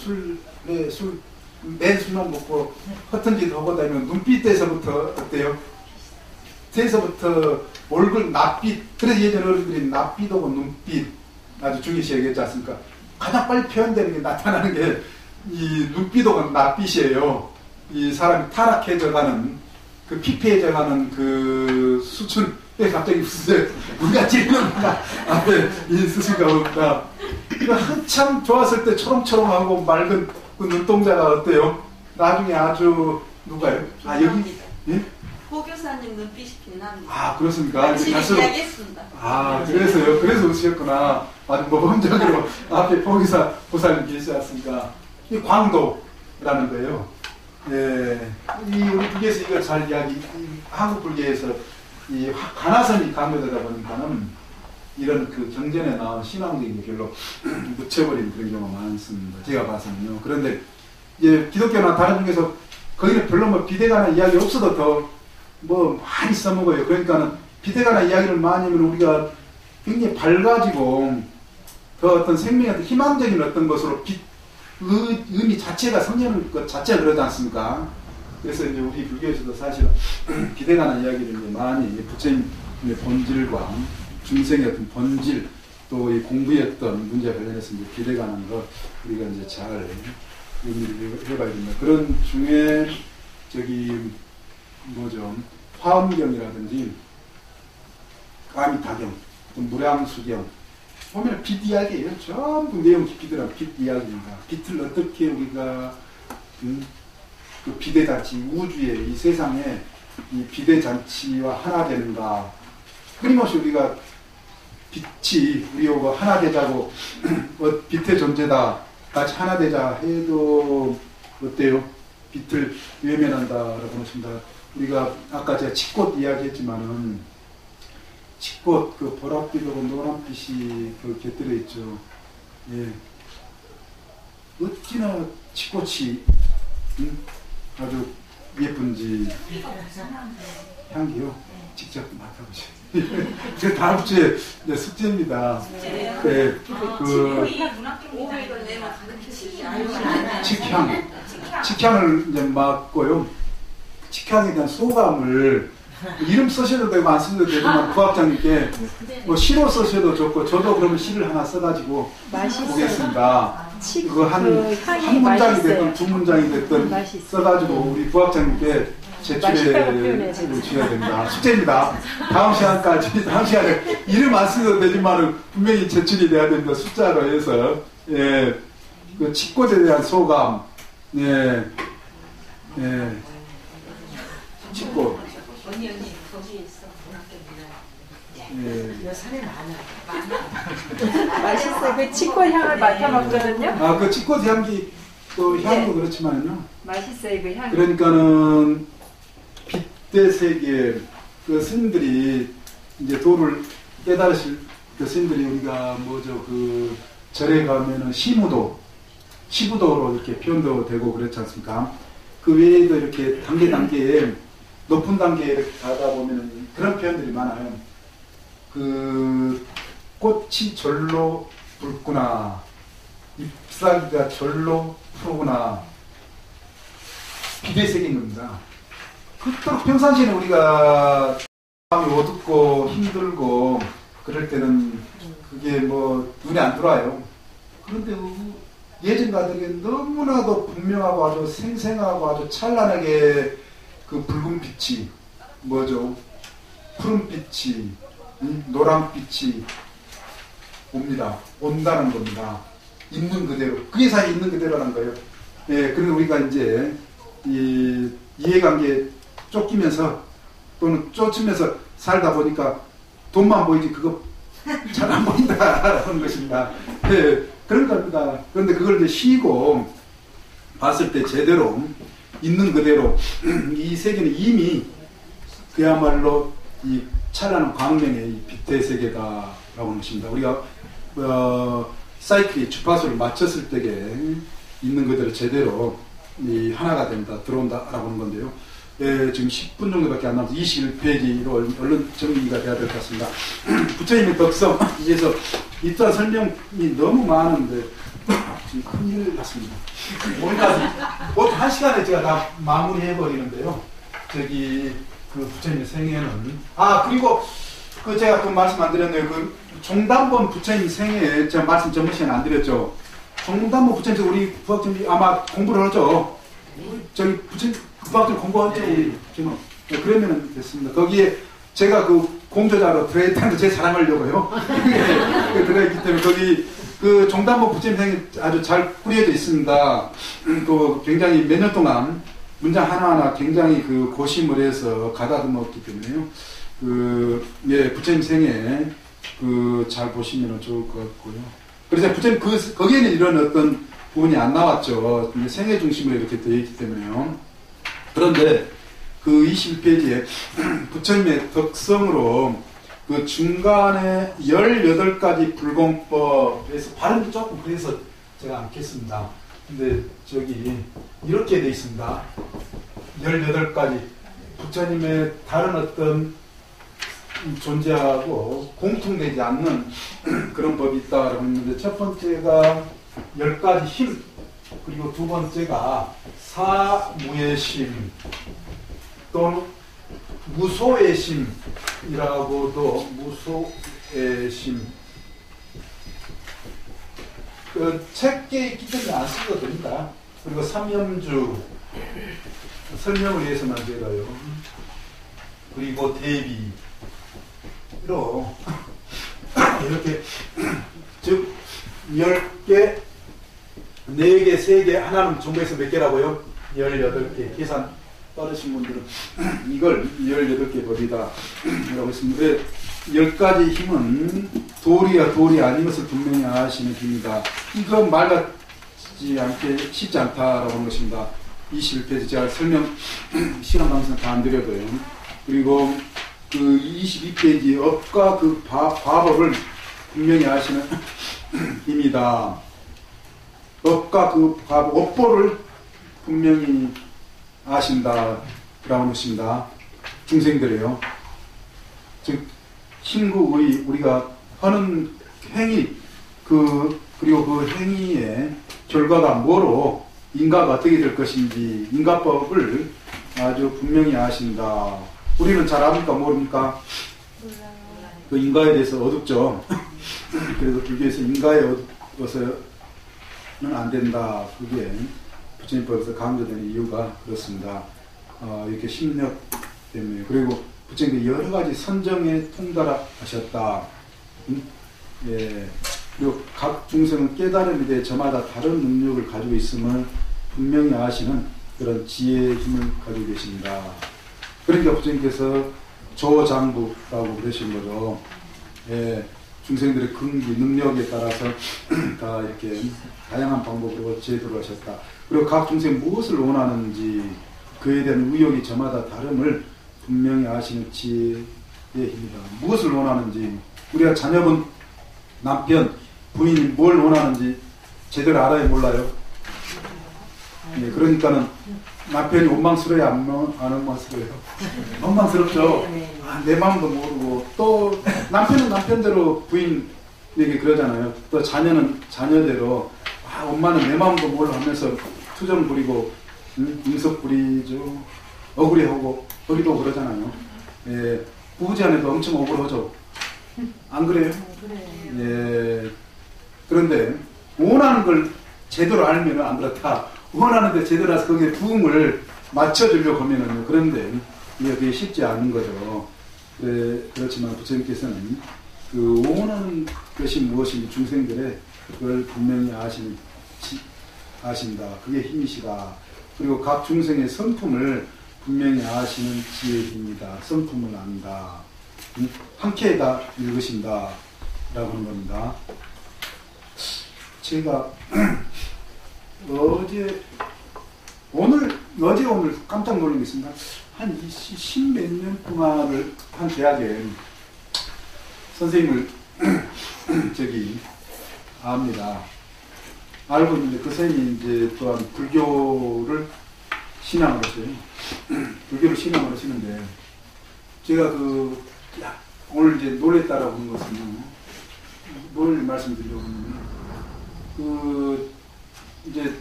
맨 술만 먹고 허튼 짓 하고 다니면 눈빛에서부터 어때요? 뒤에서부터 얼굴 낯빛, 그래서 예전 어른들이 낯빛하고 눈빛 아주 중요시 얘기했지 않습니까? 가장 빨리 표현되는 게 나타나는 게 이 눈빛하고 낯빛이에요. 이 사람이 타락해져가는 그 피폐해져가는 그 수준. 왜 갑자기 무슨 우리가 찔르는가 앞에 있으신가 봅니다. 한참 좋았을 때 초롱초롱하고 맑은 그 눈동자가 어때요? 나중에 아주 누가요? 아 여기 예? 호교사님 눈빛이 빛납니다. 아 그렇습니까? 같이 이야기했습니다. 아 그래서요. 그래서 오셨구나. 아주 모범적으로 앞에 포기사 보살님 계시지 않습니까? 이 광도라는 거예요. 예, 우리 불교에서 이걸 잘 한국 불교에서 이 가나선이 강조되다 보니까는 이런 그 경전에 나온 신앙적인 게 별로 묻혀버린 그런 경우가 많습니다. 제가 봐서는요. 그런데 이제 기독교나 다른 중에서 거기는 별로 뭐 비대가나 이야기 없어도 더 뭐 많이 써먹어요. 그러니까는 비대가나 이야기를 많이 하면 우리가 굉장히 밝아지고 더 어떤 생명의 어떤 희망적인 어떤 것으로 의미 자체가 성령의 것 자체가 그러지 않습니까? 그래서 이제 우리 불교에서도 사실 비대가나 이야기를 이제 많이 부처님의 본질과 중생의 어떤 본질 또 이 공부의 어떤 문제에 관련해서 이제 비대가는 거 우리가 이제 잘 의미를 해봐야 됩니다. 그런 중에 저기 뭐죠? 화엄경이라든지 가미타경, 무량수경 보면 빛 이야기예요. 전부 내용 깊이 들어가 빛 이야기입니다. 빛을 어떻게 우리가 그 비대잔치, 우주의 이 세상에 이 비대잔치와 하나 되는가. 끊임없이 우리가 빛이 우리하고 하나 되자고 빛의 존재다. 같이 하나 되자 해도 어때요? 빛을 외면한다라고 하십니다. 우리가 아까 제가 칡꽃 이야기했지만은 칡꽃 그 보랏빛하고 노란빛이 그 곁들여 있죠. 예. 어찌나 칡꽃이 아주 예쁜지 향기요. 직접 맡아보세요. 제가 다음 주에 이제 숙제입니다. 네, 그 칡향을 이제 맡고요. 칡향에 대한 소감을 이름 쓰셔도 되고 안 쓰셔도 되지만 부학장님께 뭐 시로 쓰셔도 좋고 저도 그러면 시를 하나 써가지고 보겠습니다. 그거 한 문장이 됐든 두 문장이 됐든 써가지고 우리 부학장님께 제출해 주셔야 됩니다. 숙제입니다. 다음 시간에 이름 안 쓰셔도 되지만 분명히 제출이 돼야 됩니다. 숫자로 해서 예, 그 칡꽃에 대한 소감 예, 예, 칡꽃 언니 거기 있어. 예. 산에 많아. 맛있어요. 그 칡꽃 향을 맡아 먹거든요. 아, 그 칡꽃 향기 또 향도 그렇지만요. 맛있어요, 그 향. 그러니까는 빛의 세계 그 스님들이 이제 도를 깨달으실 그 스님들이 우리가 뭐죠 그 절에 가면은 시부도로 이렇게 표현도 되고 그렇지 않습니까? 그 외에도 이렇게 단계에 높은 단계에 이렇게 가다 보면은 그런 표현들이 많아요. 그 꽃이 절로 붉구나, 잎사귀가 절로 푸르구나. 빛의 세계인 겁니다. 그토록 평상시에는 우리가 마음이 어둡고 힘들고 그럴 때는 그게 뭐 눈에 안 들어와요. 그런데 예전과 다르게 너무나도 분명하고 아주 생생하고 아주 찬란하게 그 붉은 빛이 뭐죠? 푸른 빛이 노란 빛이 옵니다. 온다는 겁니다. 있는 그대로. 그게 사실 있는 그대로라는 거예요. 예, 그래서 우리가 이제 이 이해관계에 쫓기면서 또는 쫓으면서 살다 보니까 돈만 보이지 그거 잘 안 보인다라는 것입니다. 예, 그런 겁니다. 그런데 그걸 이제 쉬고 봤을 때 제대로 있는 그대로 이 세계는 이미 그야말로 이 찬란한 광명의 이 빛의 세계다라고 하는 것입니다. 우리가 사이클이 주파수를 맞췄을 때에 있는 그대로 제대로 이 하나가 된다, 들어온다라고 하는 건데요. 예, 지금 10분 정도밖에 안 남아서 21페이지로 얼른 정리가 돼야 될 것 같습니다. 부처님의 덕성, 이제서 이떠한 설명이 너무 많은데 지금 큰일 났습니다. 오늘까지 보통 1시간에 제가 다 마무리해버리는데요. 저기 그 부처님의 생애는 그리고 그 제가 그 말씀 안 드렸네요. 그 종단본 부처님 생애에 제가 말씀 전번 시간에 안 드렸죠. 종단본 부처님 우리 부학생들이 아마 공부를 하죠. 저기 부처님 부학생 공부하죠. 우리 지금 그러면 됐습니다. 거기에 제가 그 공조자로 들어있다는 제 자랑하려고요. 들어있기 때문에 거기 그 종단본 부처님 생애 아주 잘 꾸려져 있습니다. 또 굉장히 몇 년 동안 문장 하나하나 굉장히 그 고심을 해서 가다듬었기 때문에요. 부처님 생애 잘 보시면 좋을 것 같고요. 그래서 부처님 거기에는 이런 어떤 부분이 안 나왔죠. 생애 중심으로 이렇게 되어 있기 때문에요. 그런데 그 21페이지에 부처님의 덕성으로 그 중간에 18가지 불공법에서 발음이 조금 그래서 제가 않겠습니다. 근데 저기 이렇게 되어 있습니다. 18가지 부처님의 다른 어떤 존재하고 공통되지 않는 그런 법이 있다라고 했는데, 첫 번째가 10가지 힘, 그리고 두 번째가 사무의 심 또는 무소의 심이라고도, 무소의 심, 그 책계에 있기 때문에 안 쓰도 됩니다. 그리고 삼염주, 설명을 위해서만 제가요. 그리고 대비, 이렇게 즉 10개, 4개, 3개, 하나는 중국에서 몇 개라고요? 18개. 계산 빠르신 분들은 이걸 18개 법이다 라고 했습니다. 10가지 힘은 도리야 도리 아닌 것을 분명히 아시는 힘이다. 이거 말 같지 않게 쉽지 않다라고 하는 것입니다. 21페이지 제가 설명 시간 방송 다 안 드려도요. 그리고 그 22페이지 업과 그 과법을 분명히 아시는 힘이다. 업과 그 과법, 업보를 분명히 아신다라고 하는 것입니다. 중생들이에요. 즉 신구의 우리가 하는 행위, 그리고 그 행위의 결과가 뭐로 인가가 어떻게 될 것인지 인가법을 아주 분명히 아신다. 우리는 잘 압니까? 모릅니까? 그 인가에 대해서 어둡죠. 그래서 불교에서 인가에 어두워서는 안 된다. 그게 부처님법에서 강조되는 이유가 그렇습니다. 이렇게 심력 때문에. 그리고 부처님께 여러 가지 선정에 통달하셨다. 예. 그리고 각 중생은 깨달음에 대해 저마다 다른 능력을 가지고 있음을 분명히 아시는 그런 지혜의 힘을 가지고 계십니다. 그러니까 부처님께서 조장부라고 그러신 거죠. 예, 중생들의 근기, 능력에 따라서 다 이렇게 다양한 방법으로 제도를 하셨다. 그리고 각 중생 무엇을 원하는지 그에 대한 의욕이 저마다 다름을 분명히 아시는 지혜의 힘이다. 무엇을 원하는지, 우리가 자녀분, 남편, 부인이 뭘 원하는지 제대로 알아야 몰라요. 예, 그러니까는 남편이 원망스러워요? 안 원망스러워요? 원망스럽죠. 내 마음도 모르고, 또 남편은 남편대로 부인에게 그러잖아요. 또 자녀는 자녀대로 엄마는 내 마음도 몰라 하면서 투정 부리고 인석 부리죠. 억울해하고 어리도 그러잖아요. 예, 부부지간에도 엄청 억울하죠. 안 그래요? 그래. 예. 그런데 원하는 걸 제대로 알면 안 그렇다. 원하는데 제대로 해서 거기에 부응을 맞춰주려고 하면은 그런데 그게 쉽지 않은 거죠. 그렇지만 부처님께서는 그 원하는 것이 무엇인지 중생들의 그걸 분명히 아신다. 그게 힘이시다. 그리고 각 중생의 성품을 분명히 아시는 지혜입니다. 성품을 안다. 함께다 읽으신다. 라고 하는 겁니다. 제가 오늘 깜짝 놀란 게 있습니다. 한 10몇 년 동안을 한 대학에 선생님을 압니다. 알고 있는데 그 선생님이 이제 또한 불교를 신앙을 하세요. 불교를 신앙을 하시는데 제가 오늘 이제 놀랬다라고 하는 것은 뭘 말씀드리려고 하냐면 이제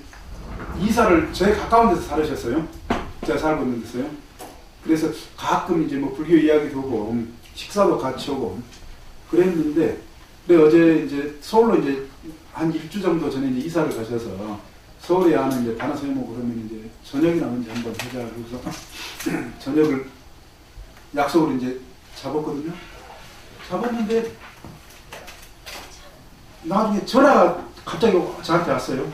이사를 저희 가까운 데서 살으셨어요. 제가 살고 있는 데서요. 그래서 가끔 이제 뭐 불교 이야기도 하고 식사도 같이 하고 그랬는데 어제 이제 서울로 이제 한 일주 정도 전에 이제 이사를 가셔서 서울에 아는 이제 반야선생님 그러면 이제 저녁이나 언제 한번 하자 그래서 저녁을 약속을 이제 잡았거든요. 잡았는데 나중에 전화가 갑자기 저한테 왔어요.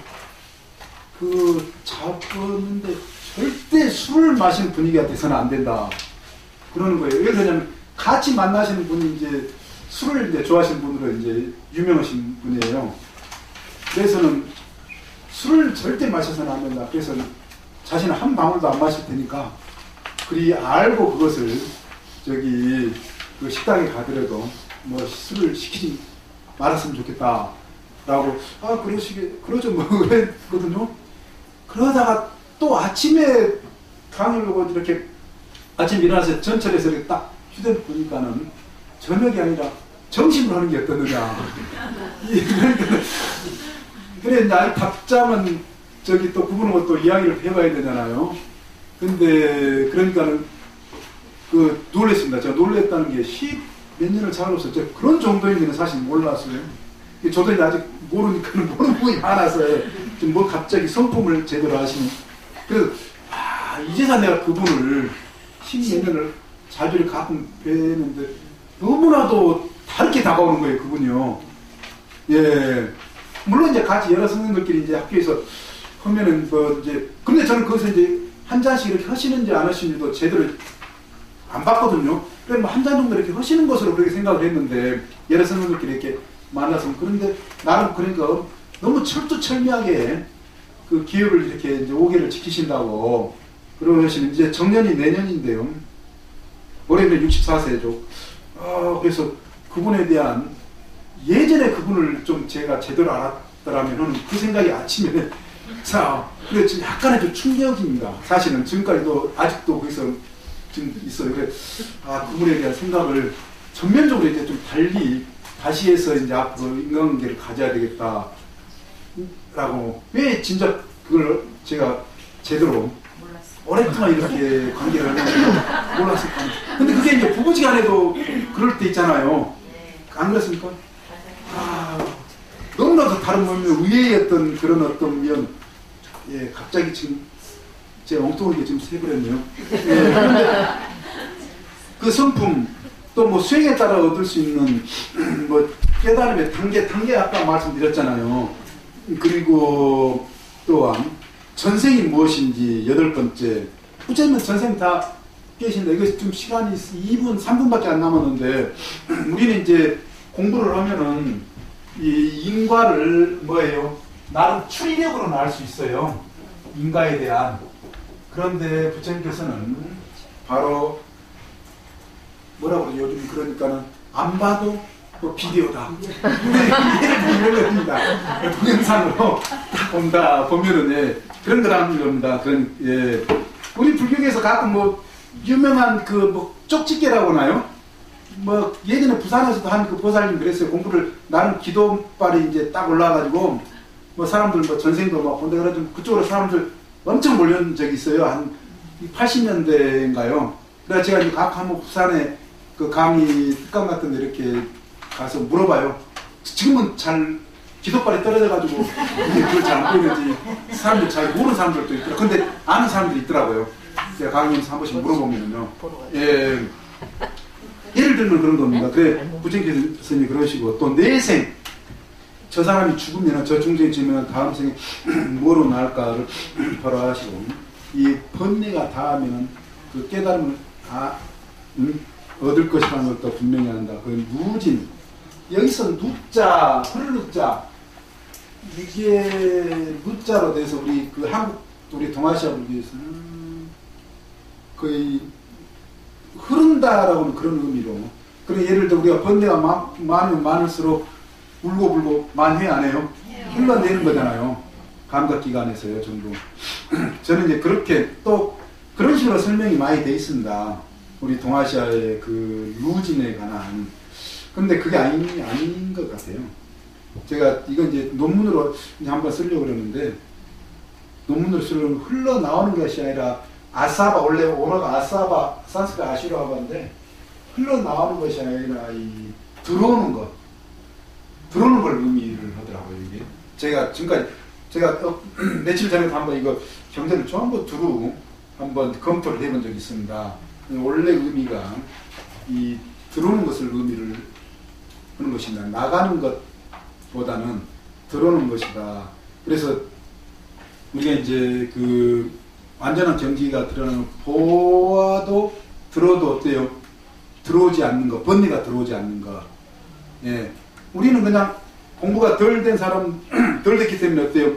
잡았는데 절대 술을 마시는 분위기가 돼서는 안 된다. 그러는 거예요. 왜 그러냐면 같이 만나시는 분이 이제 술을 이제 좋아하시는 분으로 이제 유명하신 분이에요. 그래서는 술을 절대 마셔서는 안 된다. 그래서 자신은 한 방울도 안 마실 테니까 그리 알고 그것을 그 식당에 가더라도 뭐 술을 시키지 말았으면 좋겠다. 라고 그러죠 뭐 그랬거든요. 그러다가 또 아침에 강의를 보고 이렇게 아침 일어나서 전철에서 이렇게 딱 휴대폰 보니까는 저녁이 아니라 점심을 하는 게 어떠느냐. 그래 이제 답장은 또 그분하고 또 이야기를 해봐야 되잖아요. 근데 그러니까는 놀랬습니다. 제가 놀랬다는 게 10몇 년을 살아서 제가 그런 정도인지는 사실 몰랐어요. 저도 이제 아직 모르니까는 모르는 부분이 많아서요. 지금 뭐 갑자기 성품을 제대로 하시는. 그래서 이제서 내가 그분을 10몇 년을 자주 가끔 뵈는데 너무나도 다르게 다가오는 거예요, 그분이요. 예. 물론 이제 같이 여러 선생님들끼리 이제 학교에서 하면은 근데 저는 거기서 이제 한 잔씩 이렇게 하시는지 안 하시는지도 제대로 안 봤거든요. 그래서 한 잔 정도 이렇게 하시는 것으로 그렇게 생각을 했는데 여러 선생님들끼리 이렇게 만나서 그런데 나름 그러니까 너무 철두철미하게 그 기업을 이렇게 이제 5개를 지키신다고 그러시는 이제 정년이 내년인데요. 올해는 64세죠. 그래서 그분에 대한 예전에 그분을 좀 제가 제대로 알았더라면 그 생각이 아침에 그래 지금 약간의 좀 충격입니다. 사실은 지금까지도 아직도 거기서 지금 있어요. 그래 그분에 대한 생각을 전면적으로 이제 좀 달리 다시 해서 이제 앞으로 인간관계를 가져야 되겠다라고 왜 진짜 그걸 제가 제대로 오랫동안 이렇게 관계를 하는지 몰랐을까. 근데 그게 이제 부부지간에도 그럴 때 있잖아요. 안 그렇습니까? 너무나도 다른 면면 의외의 그런 어떤 면, 갑자기 지금 제 엉뚱하게 지금 세버렸네요. 그런데 그 성품 또 뭐 수행에 따라 얻을 수 있는 뭐 깨달음의 단계 아까 말씀드렸잖아요. 그리고 또한 전생이 무엇인지 8번째. 어쩌면 전생 다 계신다. 이거 좀 시간이 2분, 3분밖에 안 남았는데 우리는 이제 공부를 하면은 이 인과를 나름 추리력으로는 알 수 있어요. 인과에 대한. 그런데 부처님께서는 바로 뭐라고 그러죠? 요즘 그러니까는 안 봐도 또 비디오다. 이해를 보는 겁니다. 동영상으로 딱 본다 보면은 그런 거라는 겁니다. 우리 불교계에서 가끔 유명한 쪽집게라고 하나요? 예전에 부산에서도 한 그 보살님 그랬어요. 공부를 나름 기도발이 이제 딱 올라와가지고 사람들 전생도 본다 그래가지고 그쪽으로 사람들 엄청 몰려온 적이 있어요. 한 80년대인가요? 그래서 제가 이제 한번 부산에 그 강의 특강 같은 데 이렇게 가서 물어봐요. 지금은 잘 기도발이 떨어져가지고 그걸 잘 안 보이는지 사람들 잘 모르는 사람들도 있더라고요. 근데 아는 사람들이 있더라고요. 제가 강의에서 한 번씩 물어보면요. 예. 예를 들면 그런 겁니다. 그래, 부처님께서 스님이 그러시고, 또 내생, 저 사람이 죽으면, 저 중생이 죽으면 다음 생에 뭐로 나을까를 벌어하시고, 이 번뇌가 닿으면 그 깨달음을 얻을 것이라는 걸 또 분명히 한다. 그 누진, 여기서 누자, 흐르자, 이게 누자로 돼서 우리 그 한국, 우리 동아시아 분들에서는 거의 흐른다라고 하는 그런 의미로. 그래, 예를 들어 우리가 번뇌가 많으면 많을수록 울고불고 많이 안 해요? 흘러내는 거잖아요. 감각기관에서요, 전부. 저는 이제 그렇게 또 그런 식으로 설명이 많이 돼 있습니다. 우리 동아시아의 그 루진에 관한. 근데 그게 아닌 것 같아요. 제가 이건 이제 논문으로 이제 한번 쓰려고 그러는데, 논문으로 쓰려면 흘러나오는 것이 아니라 아사바, 원래 오너가 아사바, 산스가 아시라바인데, 흘러나오는 것이 아니라 이 들어오는 것, 들어오는 걸 의미를 하더라고요, 이게. 제가 지금까지, 제가 며칠 전에도 한번 이거 경전을 전부 두루 한번 검토를 해본 적이 있습니다. 원래 의미가 이 들어오는 것을 의미를 하는 것이다. 나가는 것보다는 들어오는 것이다. 그래서 우리가 이제 그 완전한 경지가 드러나는 보아도 들어도 어때요? 들어오지 않는 것, 번뇌가 들어오지 않는 것. 예. 우리는 그냥 공부가 덜 된 사람, 덜 됐기 때문에 어때요?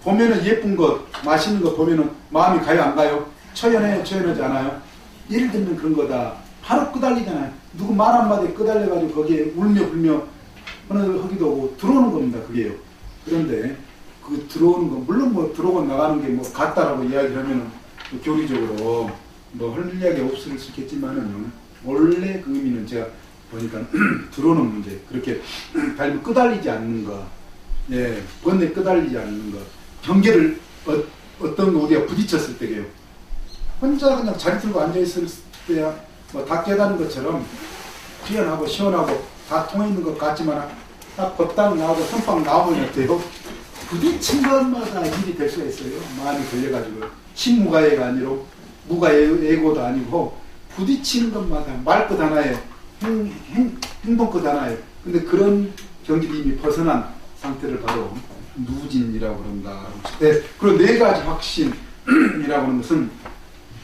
보면은 예쁜 것, 맛있는 것 보면은 마음이 가요, 안 가요? 처연해요, 처연하지 않아요? 예를 들면 그런 거다. 바로 끄달리잖아요. 누구 말 한마디에 끄달려가지고 거기에 울며 불며 하기도 하고 들어오는 겁니다, 그게요. 그런데 그 들어오는 거, 물론 뭐 들어오고 나가는 게 뭐 같다라고 이야기를 하면은 교리적으로 뭐 할 이야기 없을 수 있겠지만은 원래 그 의미는 제가 보니까 들어오는 문제, 그렇게 닮은 끄달리지 않는 거, 예, 번뇌 끄달리지 않는 거, 경계를 어떤 우리가 부딪혔을 때게요. 혼자 그냥 자리 들고 앉아있을 때야 뭐 다 깨닫는 것처럼 시원하고 시원하고 다 통해있는 것 같지만 딱 겉당 나오고 선빵 나오면 어때요? 부딪힌 것마다 일이 될 수가 있어요. 마음이 걸려가지고. 신무가해가 아니라 무가해고도 아니고 부딪히는 것마다 말끝 하나에 행동끝 하나에. 근데 그런 경지를 이미 벗어난 상태를 바로 누진이라고 그런다. 네, 그리고 네 가지 확신이라고 하는 것은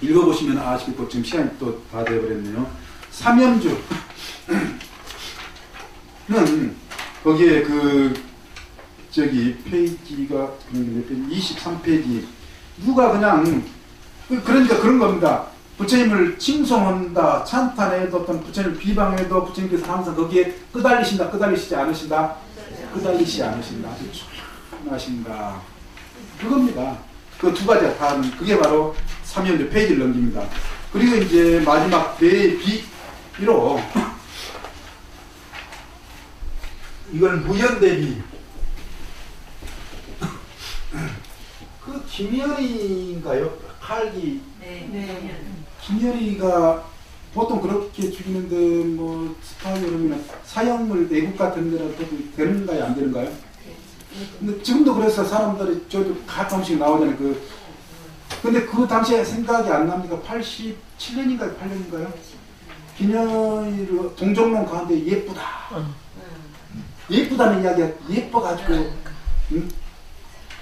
읽어보시면 아시겠고 지금 시간이 또 다 되어버렸네요. 삼연주는 거기에 그 저기 페이지가 23페이지 누가 그냥 그러니까 그런 겁니다. 부처님을 칭송한다, 찬탄해도 어떤 부처님을 비방해도 부처님께서 항상 거기에 끄달리신다, 끄달리시지 않으신다, 끄달리시지 않으신다, 아주 조용하신다. 그겁니다. 그 두 가지가 다 하는, 그게 바로 삼연주 페이지를 넘깁니다. 그리고 이제 마지막 대비로 이건 무연대비. 그 김연희인가요? 칼기. 네. 김연희가 보통 그렇게 죽이는데 뭐 스파이 그러면 사형을 내국 같은 데라도 되는가요? 안 되는가요? 근데 지금도 그래서 사람들이 저도 가끔씩 나오잖아요. 근데 그 당시에 생각이 안 납니까? 87년인가요? 8년인가요? 김연희를 동정론 가운데 예쁘다. 예쁘다는 이야기가 예뻐가지고 응?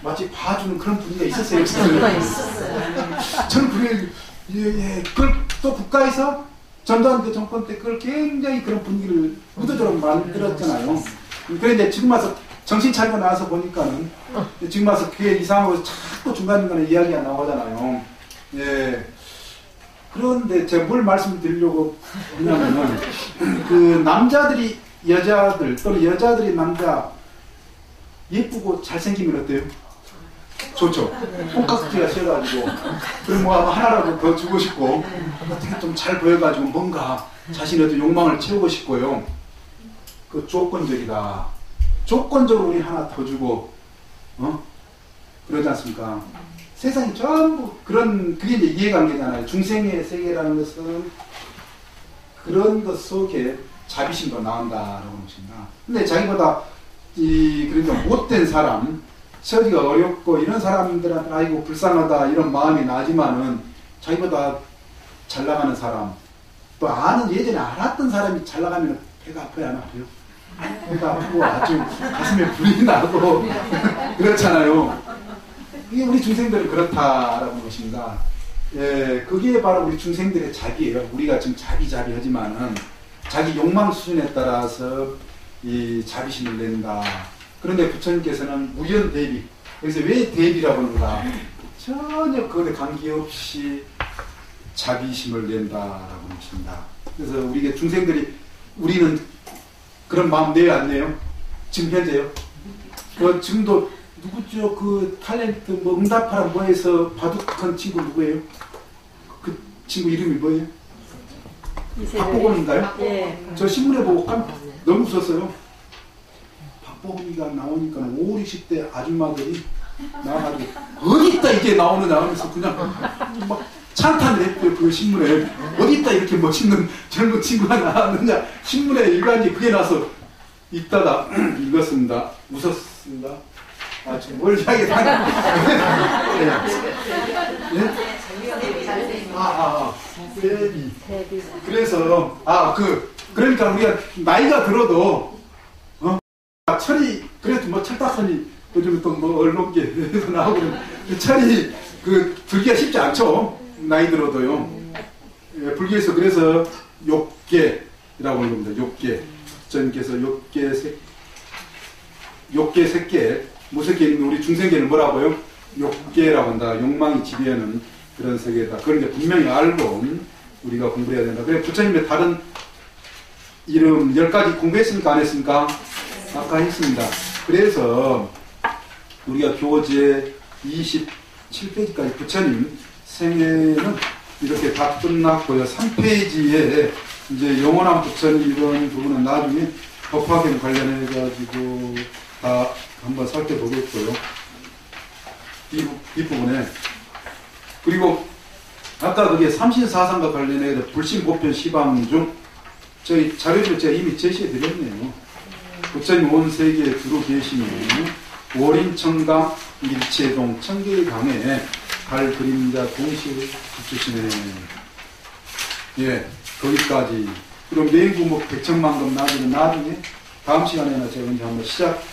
마치 봐주는 그런 분위기가 있었어요. 저는 그게 그걸 또 국가에서 전두환 정권 때 그걸 굉장히 그런 분위기를 의도적으로 만들었잖아요. 그런데 지금 와서 정신 차리고 나와서 보니까는 지금 와서 그게 이상하고 자꾸 중간중간에 이야기가 나오잖아요. 예. 그런데 제가 뭘 말씀드리려고 하냐면은 그 남자들이 여자들 또는 여자들이 남자 예쁘고 잘생기면 어때요? 좋죠. 뽕깍지가 씌어가지고 그리고 뭐 하나라도 더 주고 싶고 어떻게 좀 잘 보여가지고 뭔가 자신의 어떤 욕망을 채우고 싶고요. 그 조건적이다. 조건적으로 우리 하나 더 주고 그러지 않습니까? 세상이 전부 그런 그게 이제 이해관계잖아요. 중생의 세계라는 것은 그런 것 속에 자비심도 나온다라고 하십니다. 근데 자기보다 그러니까 못된 사람, 처지가 어렵고 이런 사람들한테 아이고 불쌍하다 이런 마음이 나지만은 자기보다 잘 나가는 사람, 또 아는 예전에 알았던 사람이 잘 나가면 배가 아파요, 안 아파요? 배가 아프고 아주 가슴에 불이 나고 그렇잖아요. 이게 우리 중생들은 그렇다라는 것입니다. 예, 그게 바로 우리 중생들의 자비예요. 우리가 지금 자비하지만은 자기 욕망 수준에 따라서 이 자비심을 낸다. 그런데 부처님께서는 무연 대비. 그래서 왜 대비라고 하는가? 전혀 그것에 관계없이 자비심을 낸다라고 하십니다. 그래서 우리가 중생들이 우리는 그런 마음 내요, 안 내요? 지금 현재요? 지금도 누구죠? 그 탤런트 뭐 응답하라 뭐해서 바둑한 친구 누구예요? 그 친구 이름이 뭐예요? 박보검인가요? 예. 저 신문에 보고 너무 웃었어요. 박보검이가 나오니까 5, 60대 아줌마들이 나와가지고 어디 있다 이게 나오느냐 하면서 그냥 막 찬탄을 했대요. 그 신문에 어디 있다 이렇게 멋있는 젊은 친구가 나왔느냐 신문에 일간지 그게 나서 읽다가 읽었습니다. 웃었습니다. 아 지금 뭘 이야기하나? 대비. 그래서 그러니까 우리가 나이가 들어도 철이 그래도 뭐 철다선이 요즘 또 뭐 언론계에서 나오고 철이 들기가 쉽지 않죠. 나이 들어도요. 예, 불교에서 그래서 욕계라고 하는 겁니다. 욕계. 부처님께서 욕계 색계 무색계는 우리 중생계는 뭐라고요? 욕계라고 한다. 욕망이 지배하는 그런 세계다. 그걸 이제 분명히 알고 우리가 공부해야 된다. 그래 부처님의 다른 이름 10가지 공부했습니까? 안 했습니까? 아까 했습니다. 그래서 우리가 교재 27페이지까지 부처님 생애는 이렇게 다 끝났고요. 3페이지에 이제 영원한 부처님 이런 부분은 나중에 법화경 관련해가지고 다 한번 살펴보겠고요. 이 부분에. 그리고 아까 그게 삼신사상과 관련해서 불신보편 시방 중 저희 자료를 제가 이미 제시해드렸네요. 부처님 온 세계에 두루 계시니 월인청강 일체동 청계강에 달 그림자 동시에 비추시네. 예, 거기까지. 그럼 내인구목 백천만금 나중에 다음 시간에나 제가 이제 한번 시작해서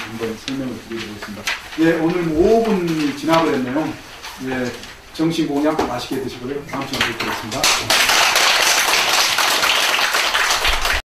한번 설명을 드리겠습니다. 예, 오늘 5분이 지나버렸네요. 예, 정신공약 맛있게 드시고요. 다음 시간에 뵙겠습니다.